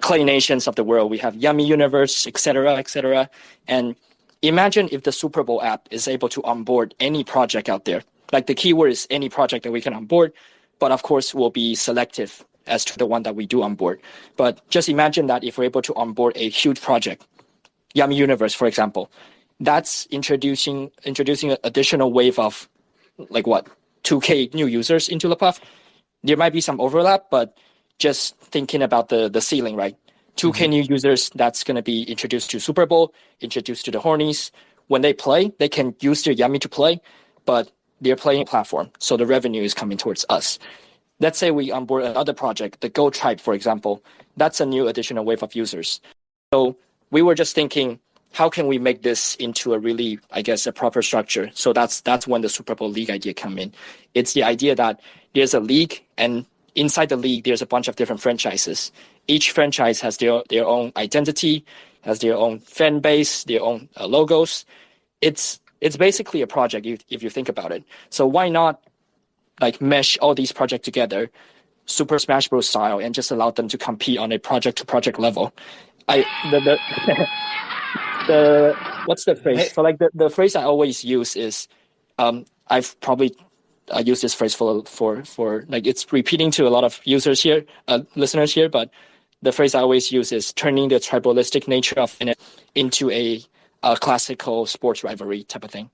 [SPEAKER 11] Clay Nations of the world. We have Yummy Universe, et cetera, and imagine if the Super Bowl app is able to onboard any project out there. Like, the keyword is any project that we can onboard, but of course we'll be selective as to the one that we do onboard. But just imagine that if we're able to onboard a huge project, Yummy Universe, for example, that's introducing an additional wave of 2K new users into the platform. There might be some overlap, but just thinking about the ceiling, right? 2K new users, that's going to be introduced to Super Bowl, introduced to the hornies. When they play, they can use their Yummy to play, but they're playing a platform, so the revenue is coming towards us. Let's say we onboard another project, the Go Tribe, for example. That's a new additional wave of users. So we were just thinking, how can we make this into a really, I guess, a proper structure? So that's when the Super Bowl League idea come in. It's the idea that there's a league, and inside the league, there's a bunch of different franchises. Each franchise has their own identity, has their own fan base, their own logos. It's basically a project if you think about it. So why not mesh all these projects together, Super Smash Bros. Style, and just allow them to compete on a project-to-project level? What's the phrase? So the phrase I always use is, I've probably used this phrase for it's repeating to a lot of users here, listeners here, but the phrase I always use is turning the tribalistic nature of it into a classical sports rivalry type of thing.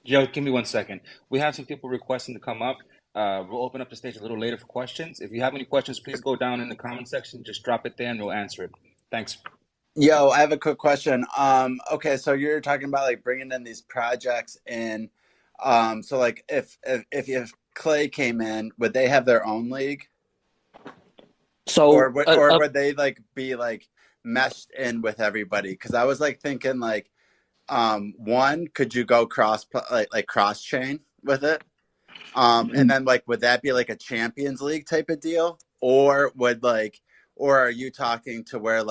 [SPEAKER 9] Joe, give me 1 second. We have some people requesting to come up. We'll open up the stage a little later for questions. If you have any questions, please go down in the comment section. Just drop it there and we'll answer it. Thanks.
[SPEAKER 2] Yo, I have a quick question. Okay, so you're talking about bringing in these projects in. So if Clay came in, would they have their own league?
[SPEAKER 11] So
[SPEAKER 2] or would they be meshed in with everybody? Because I was thinking one, could you go cross chain with it? And then would that be a Champions League type of deal, or would or are you talking to where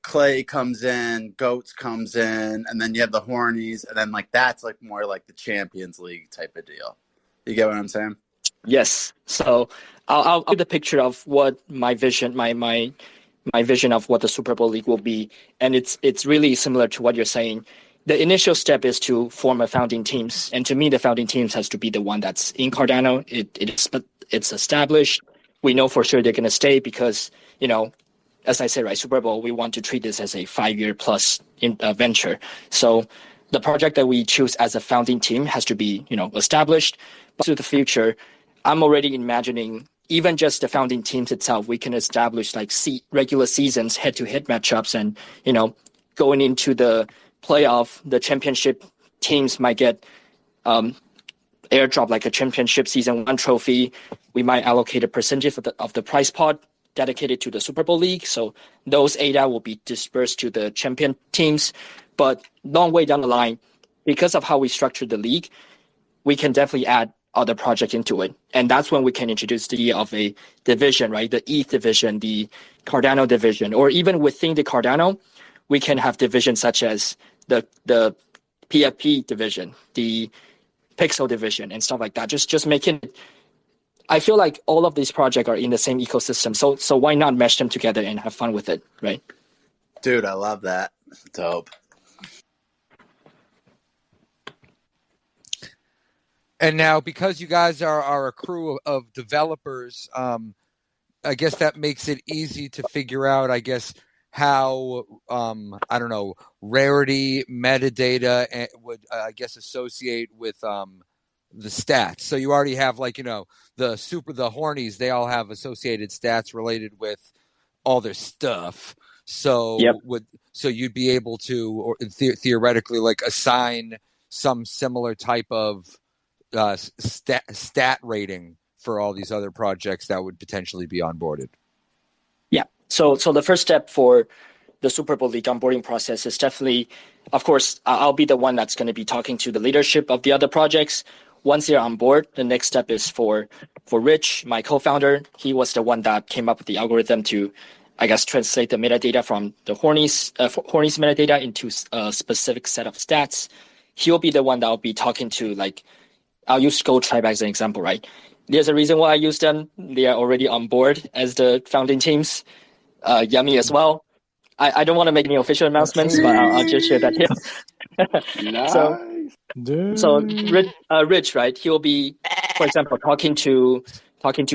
[SPEAKER 2] Clay comes in, Goats comes in, and then you have the hornies, and then that's more the Champions League type of deal? You get what I'm saying?
[SPEAKER 11] Yes. So I'll give the picture of what my vision, my vision of what the Super Bowl League will be, and it's really similar to what you're saying. The initial step is to form a founding teams, and to me, the founding teams has to be the one that's in Cardano. It's established. We know for sure they're going to stay because as I said, right, Super Bowl, we want to treat this as a 5-year plus venture. So the project that we choose as a founding team has to be, established. But to the future, I'm already imagining even just the founding teams itself, we can establish like regular seasons, head-to-head matchups, and going into the playoff, the championship teams might get airdrop like a championship season 1 trophy. We might allocate a percentage of the prize pot dedicated to the Super Bowl League. So those ADA will be dispersed to the champion teams. But long way down the line, because of how we structured the league, we can definitely add other projects into it. And that's when we can introduce the idea of a division, right? The ETH division, the Cardano division, or even within the Cardano, we can have divisions such as the PFP division, the Pixel division, and stuff like that. Just making it. I feel like all of these projects are in the same ecosystem. So why not mesh them together and have fun with it, right?
[SPEAKER 2] Dude, I love that. Dope.
[SPEAKER 3] And now, because you guys are a crew of developers, I guess that makes it easy to figure out, I guess, how, I don't know, rarity, metadata would, I guess, associate with the stats. So you already have, like, the hornies, they all have associated stats related with all their stuff. So
[SPEAKER 11] Yep.
[SPEAKER 3] so you'd be able to, or theoretically, like, assign some similar type of stat rating for all these other projects that would potentially be onboarded.
[SPEAKER 11] Yeah. So the first step for the Super Bowl League onboarding process is definitely, of course, I'll be the one that's going to be talking to the leadership of the other projects. Once they're on board, the next step is for Rich, my co-founder. He was the one that came up with the algorithm to, I guess, translate the metadata from the Hornies metadata into a specific set of stats. He'll be the one that I'll be talking to, like, I'll use Gold Tribe as an example, right? There's a reason why I use them. They are already on board as the founding teams. Yummy as well. I don't want to make any official announcements, but I'll just share that here.
[SPEAKER 7] Nice.
[SPEAKER 11] So Rich, right? He will be, for example, talking to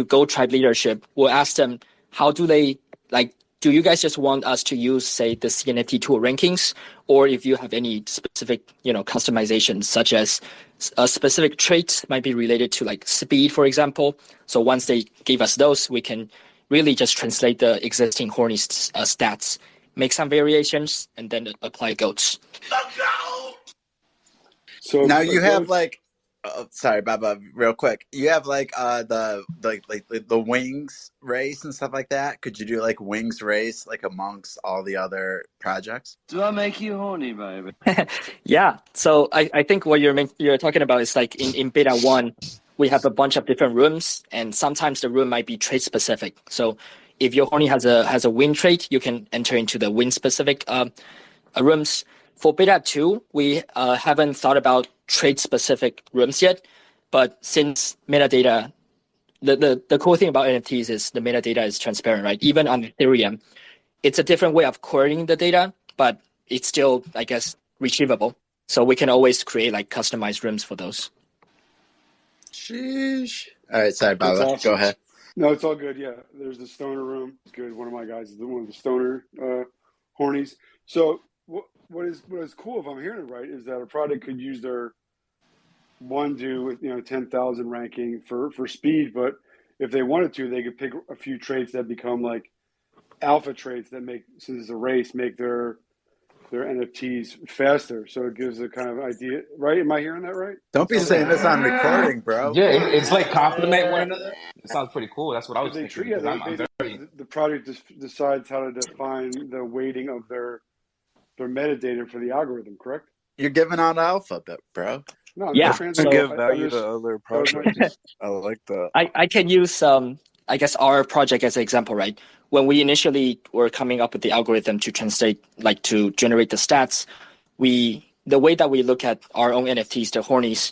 [SPEAKER 11] Gold Tribe leadership. We'll ask them, how do they, like, do you guys just want us to use, say, the CNFT tool rankings, or if you have any specific, customizations, such as specific traits might be related to, like, speed, for example. So once they give us those, we can really just translate the existing Horny stats, make some variations, and then apply goats.
[SPEAKER 2] So now you have like, sorry, Baba, real quick. You have like the wings race and stuff like that. Could you do like wings race like amongst all the other projects?
[SPEAKER 12] Do I make you horny, baby?
[SPEAKER 11] Yeah. So I think what you're talking about is like in beta 1, we have a bunch of different rooms, and sometimes the room might be trait specific. So if your horny has a win trait, you can enter into the win specific rooms. For beta 2, we haven't thought about trait specific rooms yet, but since metadata, the cool thing about NFTs is the metadata is transparent, right? Even on Ethereum, it's a different way of querying the data, but it's still, I guess, retrievable. So we can always create like customized rooms for those.
[SPEAKER 2] Sheesh. All right, sorry, Baba.
[SPEAKER 7] That's awesome.
[SPEAKER 2] Go ahead.
[SPEAKER 7] No, it's all good. Yeah, there's the stoner room. It's good. One of my guys is one of the stoner hornies. So what is cool, if I'm hearing it right, is that a product could use their 1 to 10,000 ranking for speed, but if they wanted to, they could pick a few traits that become like alpha traits that make, since it's a race, make their NFTs faster. So it gives a kind of idea, right? Am I hearing that right?
[SPEAKER 2] Don't be saying this on recording, bro.
[SPEAKER 9] Yeah, it's like complement one another. It sounds pretty cool. That's what I was thinking.
[SPEAKER 7] The project decides how to define the weighting of their metadata for the algorithm, correct?
[SPEAKER 2] You're giving out alpha, bro.
[SPEAKER 7] No,
[SPEAKER 11] yeah.
[SPEAKER 8] So give value to other projects. I like that.
[SPEAKER 11] I can use I guess our project as an example, right? When we initially were coming up with the algorithm to translate, like to generate the stats, the way that we look at our own NFTs, the hornies,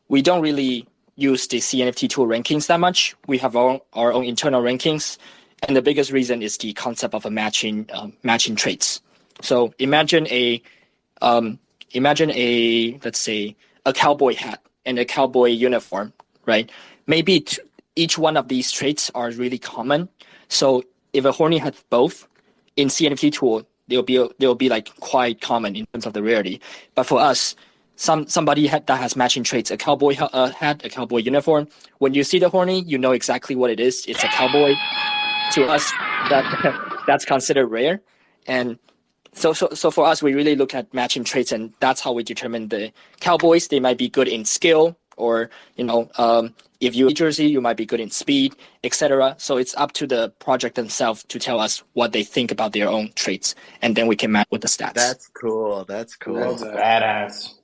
[SPEAKER 11] we don't really use the CNFT tool rankings that much. We have our own internal rankings, and the biggest reason is the concept of a matching traits. So imagine a let's say a cowboy hat and a cowboy uniform, right? Maybe each one of these traits are really common. So if a horny has both in CNFT tool, they'll be like quite common in terms of the rarity. But for us, somebody that has matching traits, a cowboy hat, a cowboy uniform. When you see the horny, you know exactly what it is. It's a cowboy. To us, that's considered rare, and so for us, we really look at matching traits, and that's how we determine the cowboys. They might be good in skill, or if you jersey, you might be good in speed, etc. So it's up to the project themselves to tell us what they think about their own traits, and then we can match with the stats.
[SPEAKER 2] That's cool. That's cool.
[SPEAKER 9] That's badass.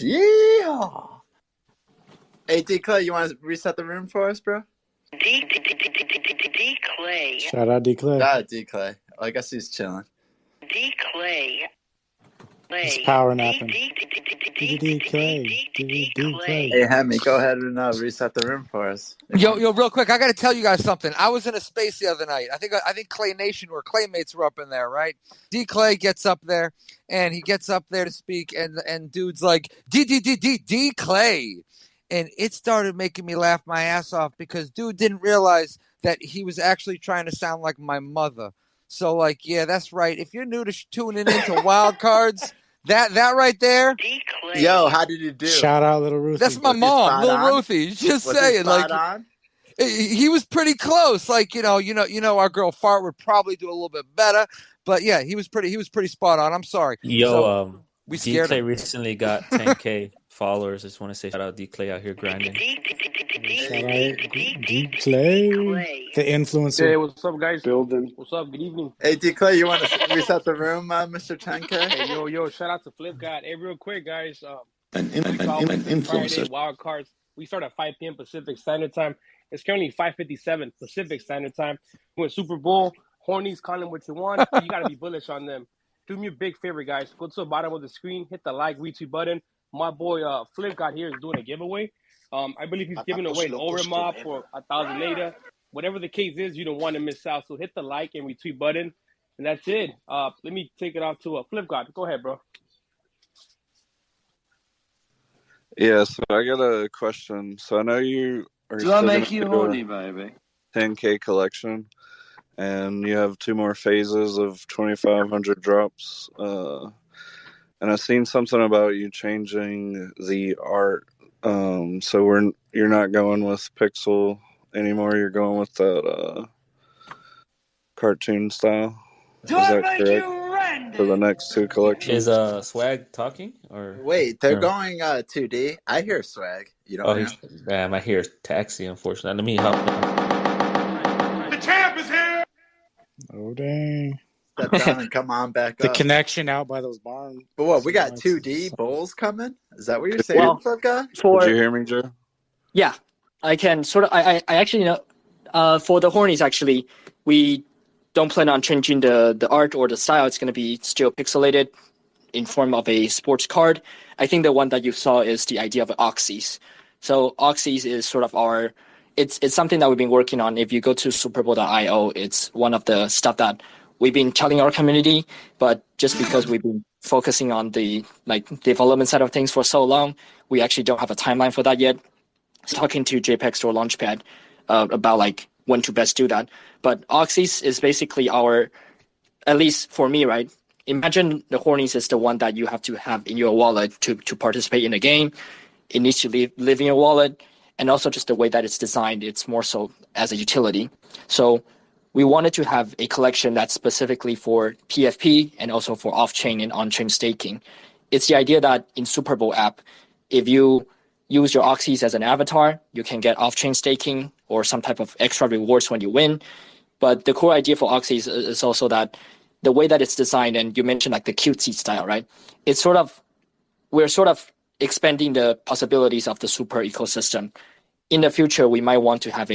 [SPEAKER 2] Yeah. Hey, D Clay, you want to reset the room for us, bro?
[SPEAKER 12] D Clay.
[SPEAKER 4] Shout out D Clay.
[SPEAKER 2] Shout out D Clay. I guess he's chilling.
[SPEAKER 12] D Clay.
[SPEAKER 4] He's power napping. D Clay. D Clay.
[SPEAKER 2] Hey, Hemi, go ahead and reset the room for us.
[SPEAKER 3] Yo, real quick, I got to tell you guys something. I was in a space the other night. I think Clay Nation or Claymates were up in there, right? D Clay gets up there, and he gets up there to speak, and dude's like, D Clay. And it started making me laugh my ass off because dude didn't realize that he was actually trying to sound like my mother. So, like, yeah, that's right. If you're new to tuning into Wild Cards, that right there.
[SPEAKER 2] Yo, how did you do?
[SPEAKER 4] Shout out Little Ruthie.
[SPEAKER 3] That's my mom, Little Ruthie. Just saying, like, he was pretty close. Like, you know, our girl Fart would probably do a little bit better, but yeah, he was pretty spot on. I'm sorry.
[SPEAKER 6] Yo,
[SPEAKER 3] we scared
[SPEAKER 6] D-Clay
[SPEAKER 3] him.
[SPEAKER 6] recently got 10K followers. I just want to say shout out D-Clay out here grinding.
[SPEAKER 4] Shout out D Clay, the influencer.
[SPEAKER 13] Hey, what's up, guys?
[SPEAKER 7] Building.
[SPEAKER 13] What's up? Good evening.
[SPEAKER 2] Hey, D Clay, you want to reset the room, Mr. 10K?
[SPEAKER 13] Hey, yo, shout out to Flip God. Hey, real quick, guys.
[SPEAKER 4] An influencer.
[SPEAKER 13] Friday, Wild Cards. We start at 5 p.m. Pacific Standard Time. It's currently 5:57 Pacific Standard Time. We're Super Bowl. Hornies, call them what you want. You got to be bullish on them. Do me a big favor, guys. Go to the bottom of the screen, hit the like, retweet button. My boy Flip God here is doing a giveaway. I believe he's giving away an Aura Mob for 1,000 ADA. Whatever the case is, you don't want to miss out. So hit the like and retweet button. And that's it. Let me take it off to Flip God. Go ahead, bro.
[SPEAKER 8] Yeah, so I got a question. So I know you are
[SPEAKER 12] Do I make you horny, baby?
[SPEAKER 8] 10K collection, and you have 2 more phases of 2,500 drops. And I've seen something about you changing the art. So you're not going with pixel anymore. You're going with that cartoon style. Is that correct? For the next 2 collections.
[SPEAKER 6] Is Swag talking or
[SPEAKER 2] wait? They're going 2D. I hear Swag. You don't know?
[SPEAKER 6] Damn, I hear Taxi. Unfortunately, let me help him.
[SPEAKER 5] The champ is here.
[SPEAKER 4] Oh dang!
[SPEAKER 2] Step down and come on back
[SPEAKER 4] The
[SPEAKER 2] up.
[SPEAKER 4] connection out by those barns.
[SPEAKER 2] But what, we got 2D Bulls coming? Is that what you're saying,
[SPEAKER 11] Well,
[SPEAKER 2] Flip Guy?
[SPEAKER 8] Did you hear me, Joe?
[SPEAKER 11] Yeah, I can sort of. I actually know. For the Hornies, actually, we don't plan on changing the art or the style. It's going to be still pixelated in form of a sports card. I think the one that you saw is the idea of Oxys. So Oxys is sort of our. It's something that we've been working on. If you go to superbowl.io, it's one of the stuff that we've been telling our community, but just because we've been focusing on the development side of things for so long, we actually don't have a timeline for that yet. Talking to JPEG Store Launchpad about when to best do that. But Oxys is basically our, at least for me, right? Imagine the Hornies is the one that you have to have in your wallet to participate in a game. It needs to live in your wallet, and also just the way that it's designed, it's more so as a utility. So we wanted to have a collection that's specifically for PFP and also for off-chain and on-chain staking. It's the idea that in Super Bowl app, if you use your Oxys as an avatar, you can get off-chain staking or some type of extra rewards when you win. But the core idea for Oxys is also that the way that it's designed, and you mentioned the cutesy style, right? We're sort of expanding the possibilities of the Super ecosystem. In the future, we might want to have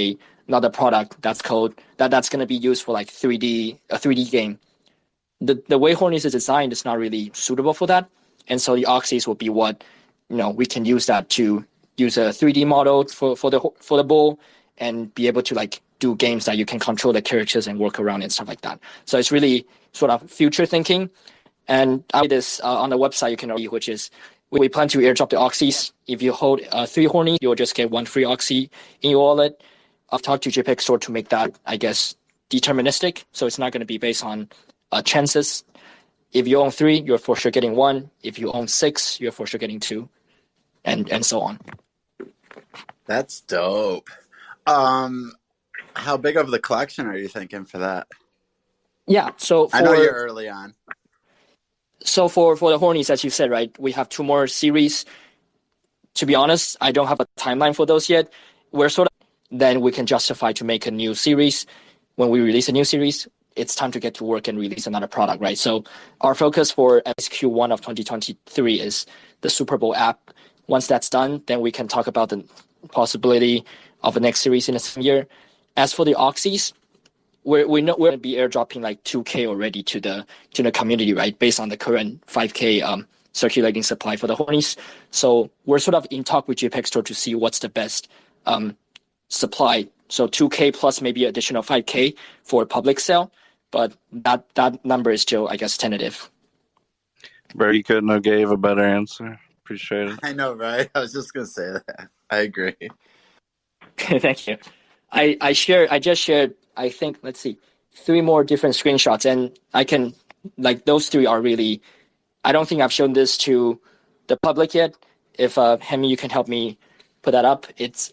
[SPEAKER 11] another product that's going to be used for a 3D game. The way Hornies is designed is not really suitable for that, and so the Oxys will be what we can use that to use a 3D model for the ball and be able to like do games that you can control the characters and work around and stuff like that. So it's really sort of future thinking. And I did this on the website you can already, which is we plan to airdrop the Oxys. If you hold 3 Horny, you'll just get 1 free Oxy in your wallet. I've talked to JPEG Store to make that, I guess, deterministic. So it's not going to be based on chances. If you own 3, you're for sure getting 1. If you own 6, you're for sure getting 2, and so on.
[SPEAKER 2] That's dope. How big of the collection are you thinking for that?
[SPEAKER 11] Yeah, so
[SPEAKER 2] I know you're early on.
[SPEAKER 11] So for the Hornies, as you said, right, we have 2 more series. To be honest, I don't have a timeline for those yet. We're sort of then we can justify to make a new series. When we release a new series, it's time to get to work and release another product, right? So our focus for Q1 of 2023 is the Super Bowl app. Once that's done, then we can talk about the possibility of a next series in the same year. As for the Oxys, we know we're going to be airdropping like 2K already to the community, right? Based on the current 5K circulating supply for the Hornies. So we're sort of in talk with JPEG Store to see what's the best supply. So 2K plus maybe additional 5K for public sale, but that number is still, I guess, tentative.
[SPEAKER 8] Bro, you couldn't have gave a better answer. Appreciate it.
[SPEAKER 2] I know, right? I was just gonna say that. I agree.
[SPEAKER 11] Thank you. I just shared, I think, let's see, 3 more different screenshots, and I can, like, those 3 are really, I don't think I've shown this to the public yet. If Hemi, you can help me put that up.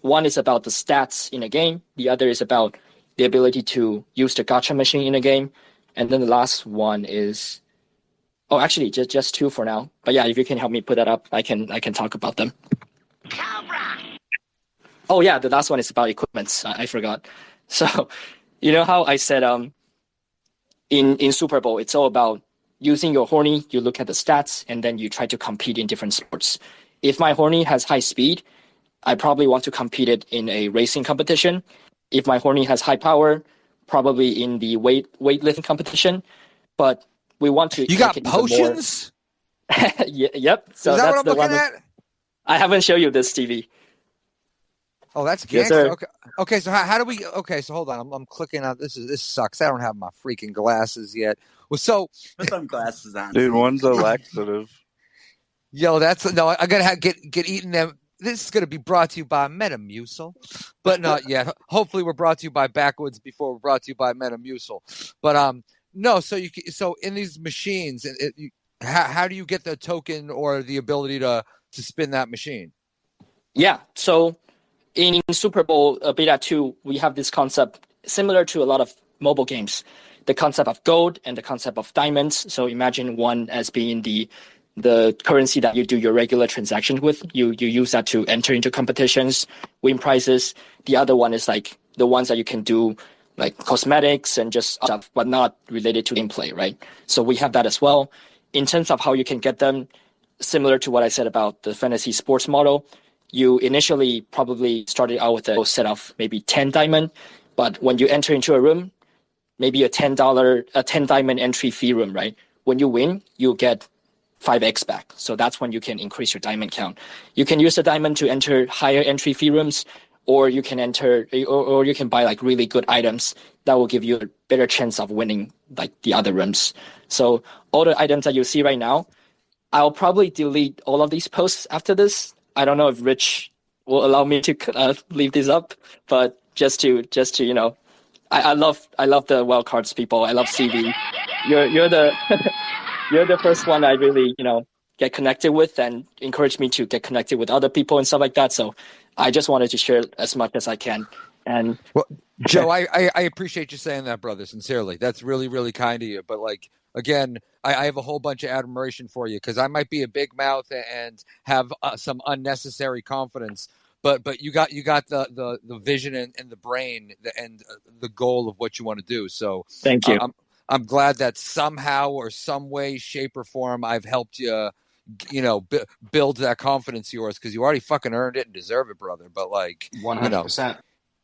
[SPEAKER 11] One is about the stats in a game. The other is about the ability to use the gacha machine in a game. And then the last one is, oh, actually, just 2 for now. But yeah, if you can help me put that up, I can talk about them. Oh yeah, the last one is about equipments. I forgot. So, you know how I said in Super Bowl, it's all about using your Horny. You look at the stats, and then you try to compete in different sports. If my Horny has high speed, I probably want to compete it in a racing competition. If my Horny has high power, probably in the weightlifting competition. But we want to.
[SPEAKER 3] You got potions?
[SPEAKER 11] Yep. So
[SPEAKER 3] is that
[SPEAKER 11] that's
[SPEAKER 3] what I'm
[SPEAKER 11] the
[SPEAKER 3] looking
[SPEAKER 11] one.
[SPEAKER 3] at?
[SPEAKER 11] I haven't shown you this, Stevie.
[SPEAKER 3] Oh, that's
[SPEAKER 11] Yes,
[SPEAKER 3] gangster.
[SPEAKER 11] sir.
[SPEAKER 3] Okay. So how do we? Okay, so hold on. I'm clicking on this. This sucks. I don't have my freaking glasses yet. Well, so
[SPEAKER 2] put some glasses on,
[SPEAKER 8] dude. One's a laxative.
[SPEAKER 3] Yo, I gotta get eating them. This is gonna be brought to you by Metamucil, but not yet. Hopefully, we're brought to you by Backwoods before we're brought to you by Metamucil. But no. So in these machines, how do you get the token or the ability to spin that machine?
[SPEAKER 11] Yeah. So in Super Bowl Beta 2, we have this concept similar to a lot of mobile games, the concept of gold and the concept of diamonds. So imagine one as being the currency that you do your regular transactions with. You use that to enter into competitions, win prizes. The other one is like the ones that you can do like cosmetics and just stuff, but not related to gameplay, right? So we have that as well. In terms of how you can get them, similar to what I said about the fantasy sports model, you initially probably started out with a set of maybe 10 diamond, but when you enter into a room, maybe a $10 10 diamond entry fee room, right? When you win, you get 5x back. So that's when you can increase your diamond count. You can use the diamond to enter higher entry fee rooms, or you can or you can buy like really good items that will give you a better chance of winning like the other rooms. So all the items that you see right now, I'll probably delete all of these posts after this. I don't know if Rich will allow me to leave these up, but just to I love the wild cards people. I love CV. You're the you're the first one I really get connected with and encourage me to get connected with other people and stuff like that. So I just wanted to share as much as I can. And
[SPEAKER 3] well, Joe, I appreciate you saying that, brother. Sincerely, that's really, really kind of you. But like again, I have a whole bunch of admiration for you because I might be a big mouth and have some unnecessary confidence. But you got the vision and the brain and the goal of what you want to do. So
[SPEAKER 11] thank you.
[SPEAKER 3] I'm glad that somehow or some way, shape, or form I've helped you, build that confidence of yours because you already fucking earned it and deserve it, brother. But like
[SPEAKER 9] 100%,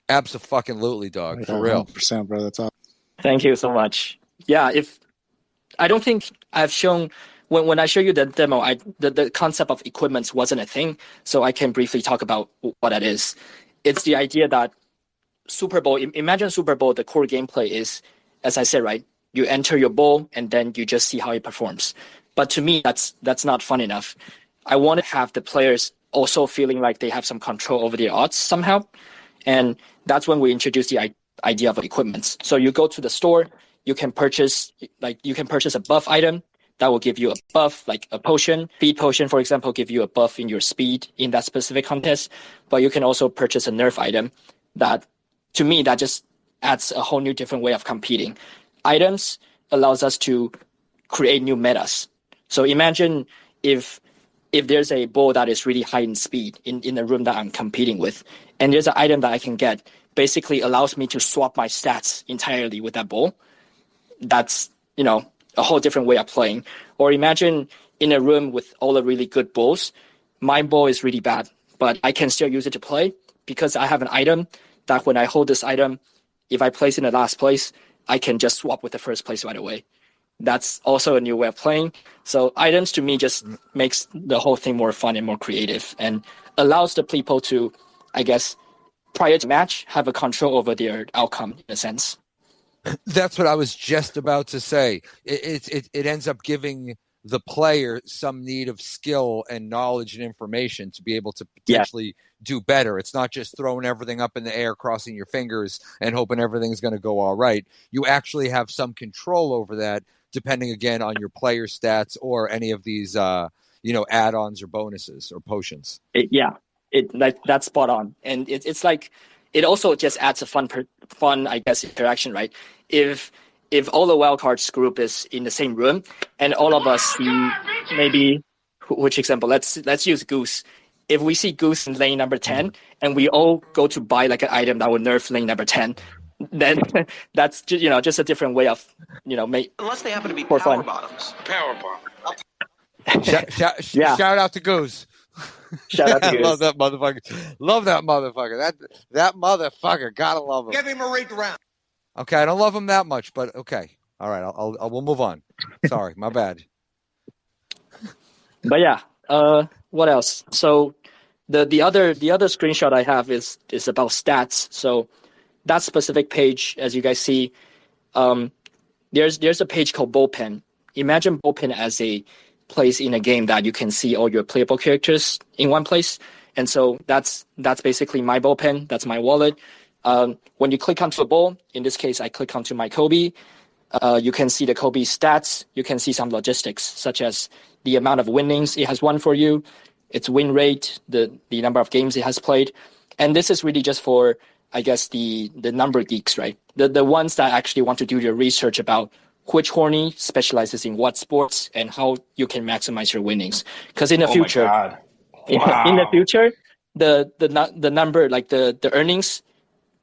[SPEAKER 3] absolutely, dog,
[SPEAKER 4] Yeah,
[SPEAKER 3] for real.
[SPEAKER 4] 100%, brother. That's awesome.
[SPEAKER 11] Thank you so much. Yeah, I don't think I've shown when I show you the demo, the concept of equipment wasn't a thing, so I can briefly talk about what that is. It's the idea that Super Bowl, imagine Super Bowl, the core gameplay is, as I said, right, you enter your bowl and then you just see how it performs. But to me, that's not fun enough. I want to have the players also feeling like they have some control over their odds somehow. And that's when we introduce the idea of equipment. So you go to the store, you can purchase a buff item that will give you a buff, like a potion. Speed potion, for example, give you a buff in your speed in that specific contest. But you can also purchase a nerf item that, to me, that just adds a whole new different way of competing. Items allows us to create new metas. So imagine if there's a bull that is really high in speed in the room that I'm competing with, and there's an item that I can get, basically allows me to swap my stats entirely with that bull. That's, a whole different way of playing. Or imagine in a room with all the really good bulls, my bull is really bad, but I can still use it to play because I have an item that when I hold this item, if I place in the last place, I can just swap with the first place right away. That's also a new way of playing. So items to me just makes the whole thing more fun and more creative and allows the people to, I guess, prior to match, have a control over their outcome in a sense.
[SPEAKER 3] That's what I was just about to say. It ends up giving the player some need of skill and knowledge and information to be able to potentially do better. It's not just throwing everything up in the air, crossing your fingers, and hoping everything's going to go all right. You actually have some control over that, depending, again, on your player stats or any of these, add-ons or bonuses or potions.
[SPEAKER 11] That's spot on. And it's like, it also just adds a fun, I guess, interaction, right? If all the wildcards group is in the same room and all of us see maybe, which example? Let's use Goose. If we see Goose in lane number 10 and we all go to buy like an item that will nerf lane number 10, then that's just a different way of
[SPEAKER 5] Unless they happen to be
[SPEAKER 11] for
[SPEAKER 5] power
[SPEAKER 11] fun.
[SPEAKER 5] bottoms. Power bomb.
[SPEAKER 3] Shout out to Goose.
[SPEAKER 11] Shout out to Goose.
[SPEAKER 3] Love that motherfucker. Love that motherfucker. That motherfucker. Gotta love him.
[SPEAKER 5] Give him a read around.
[SPEAKER 3] Okay, I don't love him that much, but okay. All right, we'll move on. Sorry, my bad.
[SPEAKER 11] But yeah, what else? So the other screenshot I have is about stats. So that specific page, as you guys see, there's a page called Bullpen. Imagine Bullpen as a place in a game that you can see all your playable characters in one place. And so that's basically my Bullpen. That's my wallet. When you click onto a bull, in this case, I click onto my Kobe. You can see the Kobe stats. You can see some logistics, such as the amount of winnings it has won for you, its win rate, the number of games it has played. And this is really just for, I guess, the number geeks, right? The ones that actually want to do your research about which horny specializes in what sports and how you can maximize your winnings. Because in the future, in the future, the number, like the earnings,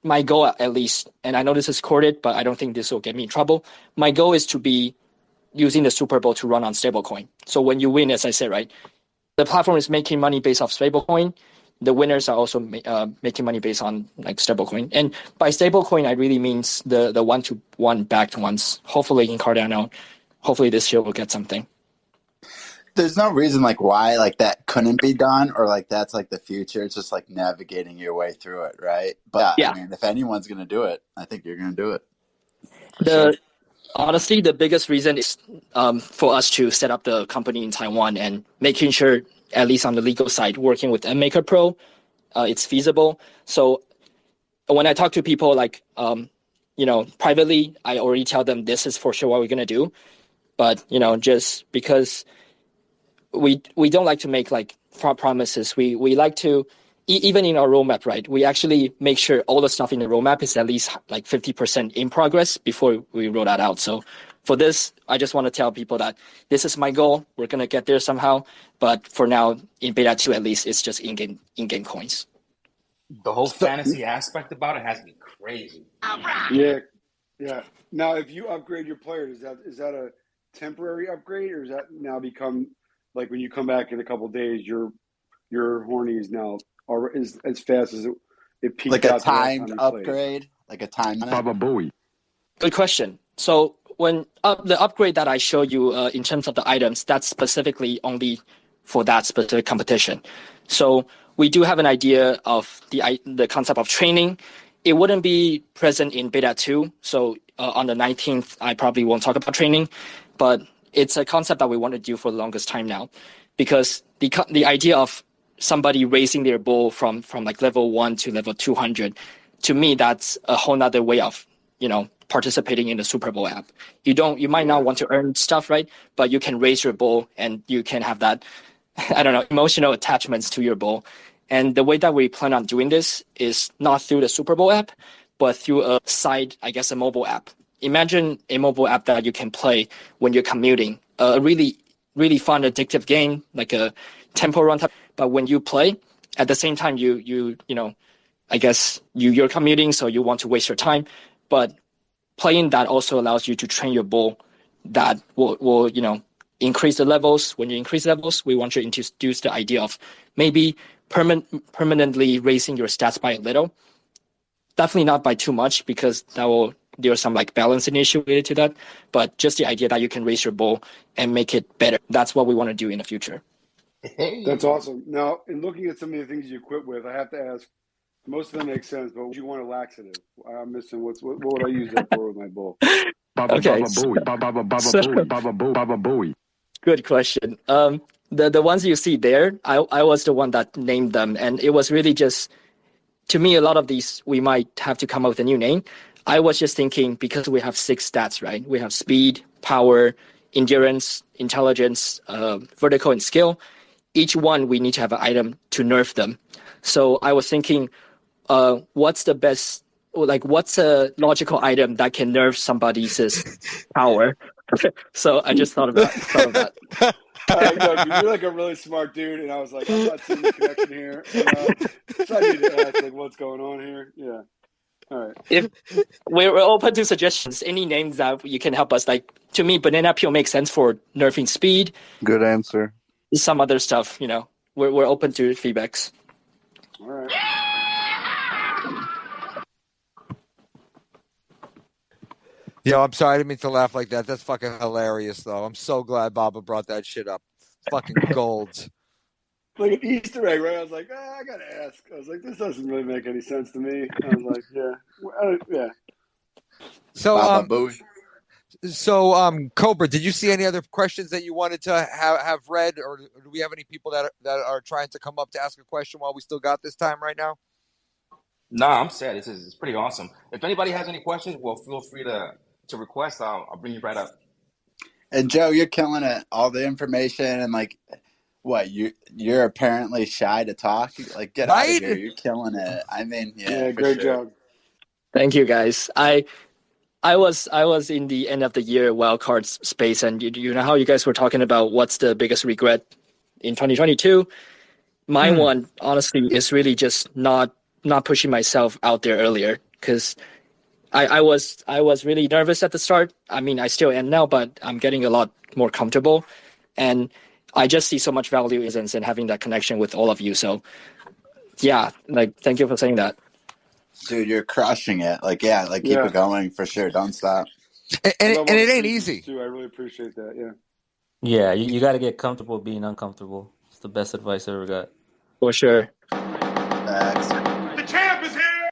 [SPEAKER 11] my goal at least, and I know this is corded, but I don't think this will get me in trouble. My goal is to be using the Super Bowl to run on stablecoin. So when you win, as I said, right, the platform is making money based off stablecoin. The winners are also making money based on like stablecoin. And by stablecoin, I really means the 1-to-1 backed ones. Hopefully in Cardano, hopefully this year we'll get something.
[SPEAKER 2] There's no reason like why like that couldn't be done or like that's like the future. It's just like navigating your way through it, right? But yeah. I mean, if anyone's gonna do it, I think you're gonna do it.
[SPEAKER 11] Honestly, the biggest reason is for us to set up the company in Taiwan and making sure, at least on the legal side, working with MMaker Pro, it's feasible. So when I talk to people like, privately, I already tell them this is for sure what we're going to do. But, just because we don't like to make like promises, we like to, even in our roadmap, right, we actually make sure all the stuff in the roadmap is at least like 50% in progress before we roll that out. So for this, I just want to tell people that this is my goal. We're going to get there somehow. But for now, in beta 2 at least, it's just in-game coins.
[SPEAKER 9] The whole fantasy aspect about it has been crazy.
[SPEAKER 7] Yeah. Now, if you upgrade your player, is that a temporary upgrade, or does that now become like when you come back in a couple of days, your horny is now is as fast as it peaked
[SPEAKER 2] like
[SPEAKER 7] out
[SPEAKER 2] a timed upgrade, like a time.
[SPEAKER 11] Good question. So when the upgrade that I showed you in terms of the items, that's specifically only for that specific competition. So we do have an idea of the concept of training. It wouldn't be present in beta 2. So on the 19th, I probably won't talk about training, but it's a concept that we want to do for the longest time now, because the idea of somebody raising their bull from like level 1 to level 200, to me, that's a whole nother way of, participating in the Super Bowl app. You might not want to earn stuff, right? But you can raise your bull and you can have that, I don't know, emotional attachments to your bull. And the way that we plan on doing this is not through the Super Bowl app, but through a mobile app. Imagine a mobile app that you can play when you're commuting. A really, really fun, addictive game, like a tempo run type. But when you play, at the same time, you're commuting, so you want to waste your time. But playing that also allows you to train your bull that will increase the levels. When you increase levels, we want to introduce the idea of maybe permanently raising your stats by a little. Definitely not by too much, because there's some like balancing issue related to that. But just the idea that you can raise your bull and make it better. That's what we want to do in the future.
[SPEAKER 7] That's awesome. Now, in looking at some of the things you quit with, I have to ask, most of them make sense, but would you want a laxative? I'm missing what would I use that for with my bull?
[SPEAKER 11] Okay. Good question. The ones you see there, I was the one that named them, and it was really just, to me, a lot of these we might have to come up with a new name. I was just thinking, because we have 6 stats, right? We have speed, power, endurance, intelligence, vertical, and skill. Each one we need to have an item to nerf them. So I was thinking, what's the best? What's a logical item that can nerf somebody's power? So I just thought of that.
[SPEAKER 7] You're like a really smart dude, and I was like, I'm not seeing the connection here. So I need to ask, like, what's going on here? Yeah. All right.
[SPEAKER 11] If we're open to suggestions, any names that you can help us. Like, to me, banana peel makes sense for nerfing speed.
[SPEAKER 8] Good answer.
[SPEAKER 11] Some other stuff, we're open to feedbacks.
[SPEAKER 7] All right.
[SPEAKER 3] Yo, I'm sorry, I didn't mean to laugh like that. That's fucking hilarious, though. I'm so glad Baba brought that shit up. Fucking gold.
[SPEAKER 7] Like an Easter egg, right? I was like, I gotta ask. I was like, this doesn't really make any sense to me. I was like, yeah.
[SPEAKER 3] So, Cobra, did you see any other questions that you wanted to have read, or do we have any people that are trying to come up to ask a question while we still got this time right now?
[SPEAKER 9] No, I'm sad. It's pretty awesome. If anybody has any questions, well, feel free to request. I'll bring you right up.
[SPEAKER 2] And Joe, you're killing it. All the information and like, what you're apparently shy to talk. Like, get out of here. You're killing it. I mean, yeah,
[SPEAKER 7] great job.
[SPEAKER 11] Thank you, guys. I was in the end of the year wildcard space, and you know how you guys were talking about what's the biggest regret in 2022. My one, honestly, is really just not pushing myself out there earlier, because I was really nervous at the start. I mean, I still am now, but I'm getting a lot more comfortable, and I just see so much value in having that connection with all of you. So, yeah, thank you for saying that.
[SPEAKER 2] Dude, you're crushing it. Keep it going for sure. Don't stop.
[SPEAKER 3] And it ain't easy.
[SPEAKER 7] Too. I really appreciate that. Yeah.
[SPEAKER 6] Yeah, you got to get comfortable being uncomfortable. It's the best advice I ever got.
[SPEAKER 11] For sure.
[SPEAKER 5] The champ is here.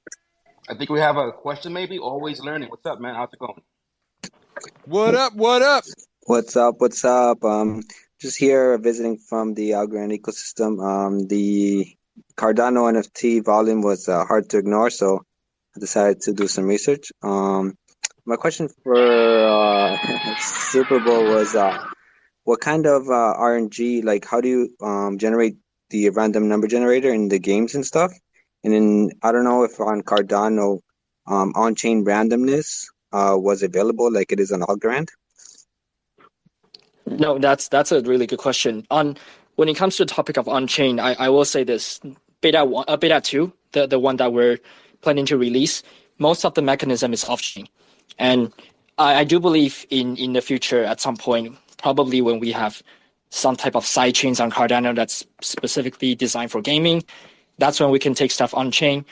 [SPEAKER 9] I think we have a question, maybe. Always learning. What's up, man? How's it going?
[SPEAKER 3] What up? What up?
[SPEAKER 14] What's up? Just here visiting from the Algorand ecosystem. The Cardano NFT volume was hard to ignore, so I decided to do some research. My question for Super Bowl was, what kind of RNG, like how do you generate the random number generator in the games and stuff? And then I don't know if on Cardano, on-chain randomness was available like it is on Algorand.
[SPEAKER 11] No, that's a really good question. When it comes to the topic of on-chain, I will say this: beta 2, the one that we're planning to release, most of the mechanism is off-chain, and I do believe in the future at some point, probably when we have some type of side chains on Cardano that's specifically designed for gaming, that's when we can take stuff on-chain.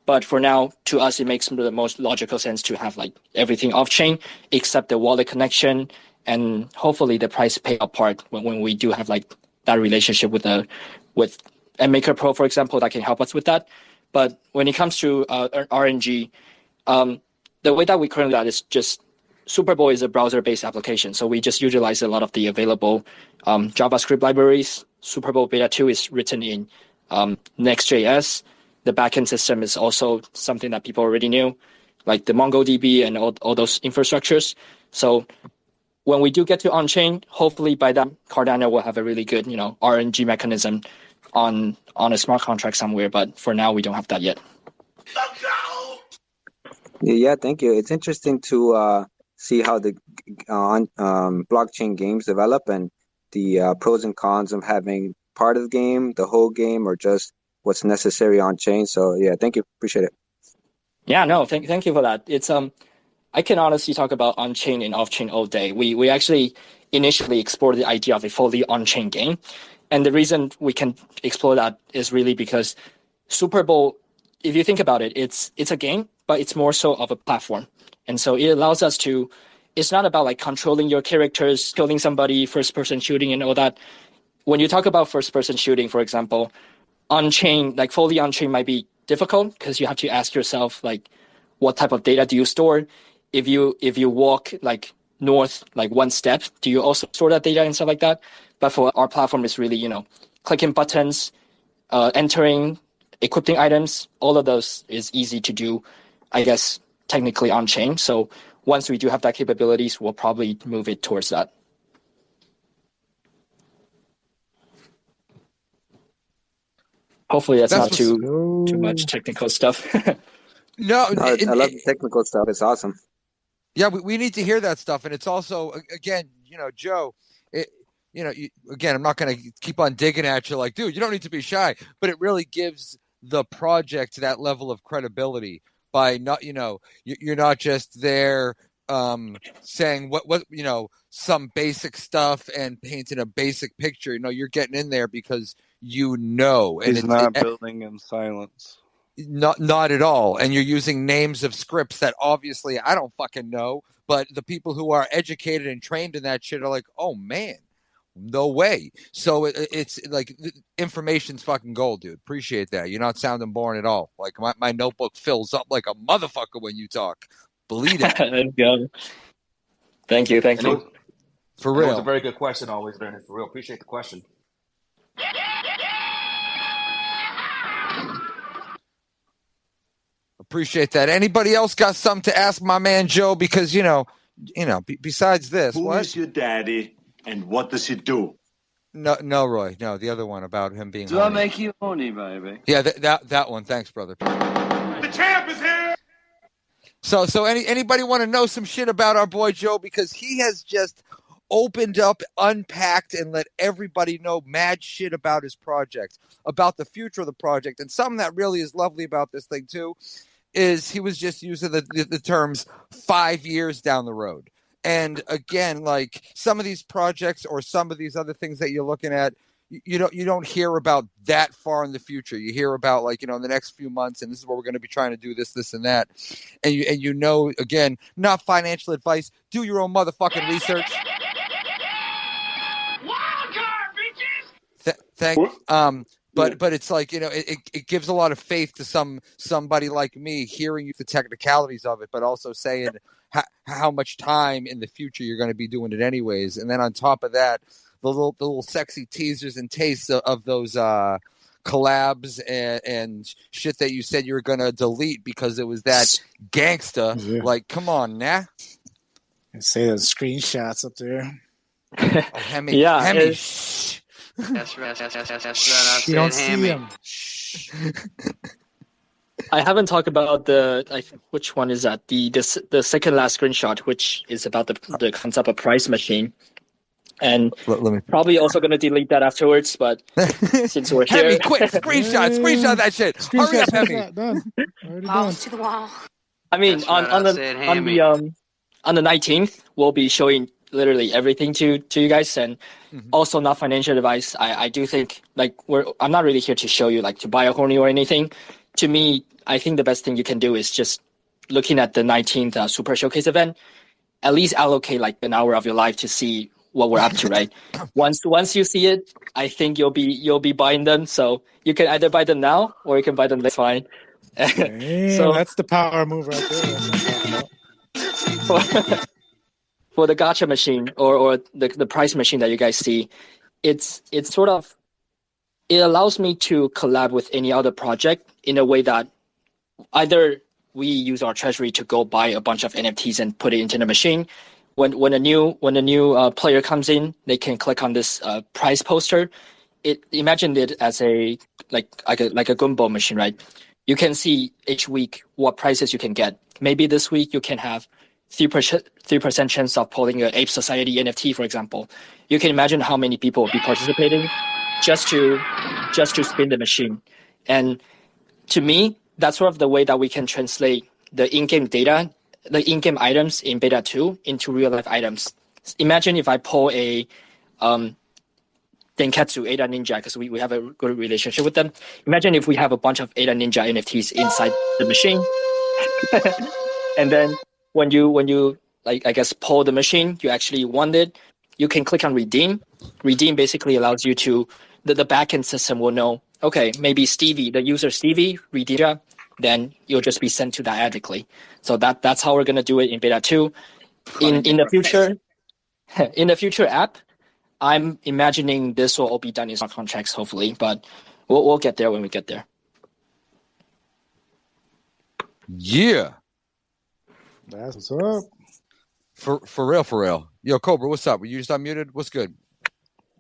[SPEAKER 11] But for now, to us, it makes the most logical sense to have like everything off chain except the wallet connection and hopefully the price payout part when we do have like that relationship with MMaker Pro, for example, that can help us with that. But when it comes to RNG, the way that we currently do that is just Super Bowl is a browser-based application, so we just utilize a lot of the available JavaScript libraries. Super Bowl Beta 2 is written in Next.js. The backend system is also something that people already knew, like the MongoDB and all those infrastructures. So when we do get to on-chain, hopefully by then Cardano will have a really good, RNG mechanism on a smart contract somewhere. But for now, we don't have that yet.
[SPEAKER 14] Yeah, thank you. It's interesting to see how the blockchain games develop and the pros and cons of having part of the game, the whole game, or just what's necessary on chain. So yeah, thank you. Appreciate it.
[SPEAKER 11] Yeah, no, thank you for that. It's I can honestly talk about on-chain and off-chain all day. We actually initially explored the idea of a fully on-chain game. And the reason we can explore that is really because Super Bowl, if you think about it, it's a game, but it's more so of a platform. And so it allows us to, it's not about like controlling your characters, killing somebody, first-person shooting and all that. When you talk about first-person shooting, for example, on-chain, like fully on-chain might be difficult because you have to ask yourself, like, what type of data do you store? If you walk like north, like one step, do you also store that data and stuff like that? But for our platform, it's really, clicking buttons, entering, equipping items, all of those is easy to do, I guess, technically on-chain. So once we do have that capabilities, we'll probably move it towards that. Hopefully that's not too much technical stuff.
[SPEAKER 14] No, I love the technical stuff. It's awesome.
[SPEAKER 3] Yeah, we need to hear that stuff. And it's also, again, Joe, again, I'm not going to keep on digging at you like, dude, you don't need to be shy. But it really gives the project that level of credibility by not, you're not just there saying what some basic stuff and painting a basic picture. You're getting in there because and
[SPEAKER 8] he's not building in silence.
[SPEAKER 3] Not at all. And you're using names of scripts that obviously I don't fucking know, but the people who are educated and trained in that shit are like, oh man, no way. So it's like information's fucking gold, dude. Appreciate that. You're not sounding boring at all. Like my notebook fills up like a motherfucker when you talk. Believe it.
[SPEAKER 11] Let's go. Thank you.
[SPEAKER 3] For real.
[SPEAKER 9] It was a very good question always, Brandon. For real. Appreciate the question.
[SPEAKER 3] Appreciate that. Anybody else got something to ask my man Joe? Because besides this,
[SPEAKER 5] who is your daddy and what does he do?
[SPEAKER 3] No, Roy. No, the other one about him being.
[SPEAKER 12] Do I make you horny, baby?
[SPEAKER 3] Yeah, that one. Thanks, brother.
[SPEAKER 5] The champ is here.
[SPEAKER 3] So anybody want to know some shit about our boy Joe? Because he has just opened up, unpacked, and let everybody know mad shit about his project, about the future of the project. And something that really is lovely about this thing too is he was just using the terms 5 years down the road. And again, like some of these projects or some of these other things that you're looking at, you don't hear about that far in the future. You hear about like, in the next few months, and this is what we're going to be trying to do, this, and that. And again, not financial advice. Do your own motherfucking research. But it's like, it gives a lot of faith to somebody like me hearing the technicalities of it, but also saying how much time in the future you're going to be doing it anyways. And then on top of that, the little sexy teasers and tastes of those collabs and shit that you said you were going to delete because it was that gangsta. Yeah. Like, come on, nah.
[SPEAKER 4] I say those screenshots up there.
[SPEAKER 3] Oh, Hemi.
[SPEAKER 11] Yeah.
[SPEAKER 3] Hemi.
[SPEAKER 12] That's
[SPEAKER 4] You don't see him.
[SPEAKER 11] I haven't talked about which one is that? The second last screenshot, which is about the concept of price machine. And probably also going to delete that afterwards, but since we're here...
[SPEAKER 3] Hemi, quick, screenshot that shit. Hurry up, Hemi.
[SPEAKER 4] Done. Already
[SPEAKER 10] Balls
[SPEAKER 4] done.
[SPEAKER 10] to the wall.
[SPEAKER 11] I mean, on the 19th, we'll be showing literally everything to you guys, and also not financial advice. I do think I'm not really here to show you like to buy a horny or anything. to me, I think the best thing you can do is just looking at the 19th Super Showcase event. At least allocate like an hour of your life to see what we're up to, right? Once you see it, I think you'll be buying them. So you can either buy them now or you can buy them later. Fine.
[SPEAKER 4] Damn, that's the power move right there. That's what I'm talking about.
[SPEAKER 11] For the gacha machine or the price machine that you guys see, it's sort of, it allows me to collab with any other project in a way that either we use our treasury to go buy a bunch of NFTs and put it into the machine. When a new player comes in, they can click on this price poster. Imagine it as a like a Gumbo machine, right? You can see each week what prices you can get. Maybe this week you can have 3% chance of pulling an Ape Society NFT, for example. You can imagine how many people will be participating just to spin the machine. And to me, that's sort of the way that we can translate the in-game data, the in-game items in beta 2 into real-life items. Imagine if I pull a Denkatsu Ada Ninja, because we have a good relationship with them. Imagine if we have a bunch of Ada Ninja NFTs inside the machine. And then when you like, I guess, pull the machine, you actually want it, you can click on redeem. Redeem basically allows you to, the backend system will know, okay, maybe Stevie, the user Stevie, redeem, then you'll just be sent to dynamically. So that's how we're gonna do it in beta 2. In the future app, I'm imagining this will all be done in smart contracts, hopefully, but we'll get there when we get there.
[SPEAKER 3] Yeah.
[SPEAKER 4] That's what's up.
[SPEAKER 3] For real. Yo, Cobra, what's up? Were you just unmuted? What's good?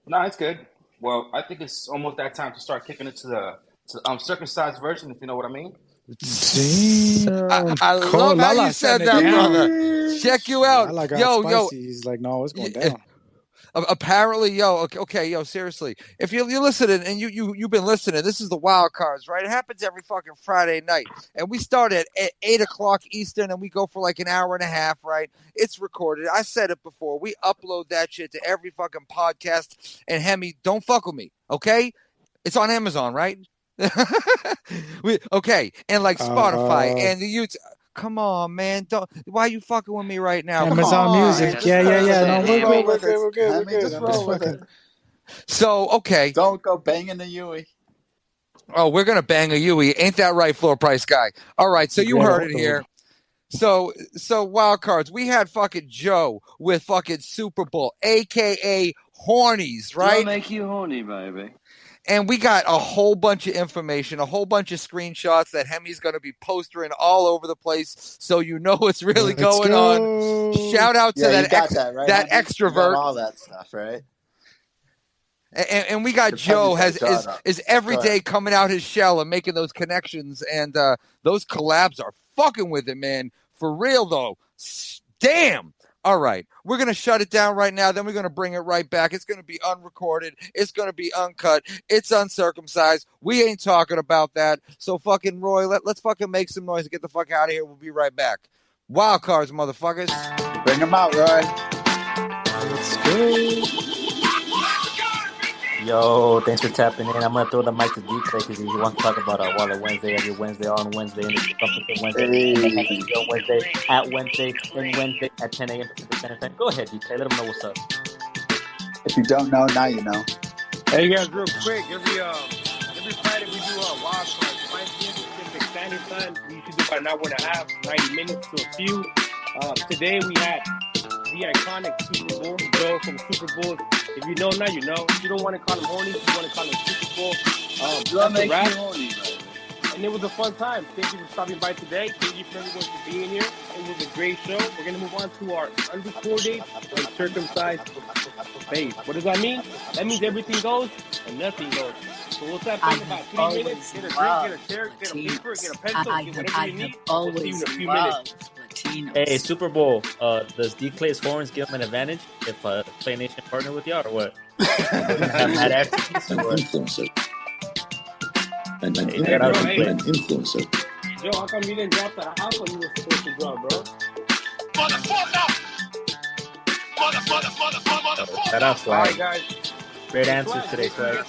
[SPEAKER 9] No, it's good. Well, I think it's almost that time to start kicking it to the circumcised version, if you know what I mean.
[SPEAKER 3] I love how you said that, brother. Check you out.
[SPEAKER 4] Lala got
[SPEAKER 3] Yo.
[SPEAKER 4] spicy. He's like, no, it's going down.
[SPEAKER 3] Apparently, okay, seriously. If you're listening and you've been listening, this is the Wild Cards, right? It happens every fucking Friday night, and we start at 8:00 Eastern, and we go for like an hour and a half, right? It's recorded. I said it before. We upload that shit to every fucking podcast. And Hemi, don't fuck with me, okay? It's on Amazon, right? And like Spotify and the YouTube. Come on, man! Why are you fucking with me right now?
[SPEAKER 4] Amazon Music. Yeah. No, we're good.
[SPEAKER 2] Just roll with it.
[SPEAKER 3] So, okay.
[SPEAKER 2] Don't go banging the Yui.
[SPEAKER 3] Oh, we're going to bang a Yui. Ain't that right, floor price guy? All right, so you heard it here. So Wild Cards, we had fucking Joe with fucking Super Bowl, a.k.a. Hornies, right?
[SPEAKER 12] It'll make you horny, baby.
[SPEAKER 3] And we got a whole bunch of information, a whole bunch of screenshots that Hemi's going to be postering all over the place, so you know what's really going on. Shout out to that extrovert.
[SPEAKER 2] You all that stuff, right?
[SPEAKER 3] And we got Joe is every day coming out his shell and making those connections, and those collabs are fucking with it, man. For real though, damn. All right, we're going to shut it down right now. Then we're going to bring it right back. It's going to be unrecorded. It's going to be uncut. It's uncircumcised. We ain't talking about that. So fucking Roy, let's fucking make some noise and get the fuck out of here. We'll be right back. Wild Cards, motherfuckers.
[SPEAKER 2] Bring them out, Roy.
[SPEAKER 4] Let's go.
[SPEAKER 6] Yo, thanks for tapping in. I'm going to throw the mic to DJ because he wants to talk about Wallet Wednesday every Wednesday on Wednesday and it's something Wednesday at Wednesday at 10 a.m. Pacific Standard Time. Go ahead, DJ. Let them know what's up.
[SPEAKER 2] If you don't know, now you know.
[SPEAKER 13] Hey, guys, real quick. Every Friday we do Wild Cards. 5 p.m. Pacific Standard Time. We usually do about an hour and a half, 90 minutes to a few. Today we had the iconic Super Bowl, Joe from Super Bowl. If you know now, you know. If you don't want to call him horny, if you want to call him Super Bowl.
[SPEAKER 12] Make you horny, baby.
[SPEAKER 13] And it was a fun time. Thank you for stopping by today. Thank you for everyone for being here. It was a great show. We're going to move on to our unrecorded and circumcised phase. What does that mean? That means everything goes and nothing goes. So we'll tap in about 3 minutes. Get a drink, get a chair, get a paper, get a pencil, get whatever you need. We'll see you in a few minutes.
[SPEAKER 6] Hey, Super Bowl, does D-Clay's horns give him an advantage if Play Nation partner with y'all or what? An
[SPEAKER 15] influencer. An influencer.
[SPEAKER 13] Joe, how come you didn't drop the house when you were supposed to drop, bro?
[SPEAKER 6] Shout out, Fly.
[SPEAKER 13] All right, guys.
[SPEAKER 6] Great answers today, Fly.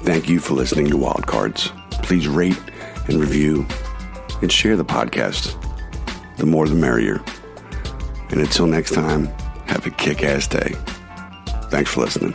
[SPEAKER 1] Thank you for listening to Wild Cards. Please rate and review and share the podcast. The more the merrier. And until next time, have a kick-ass day. Thanks for listening.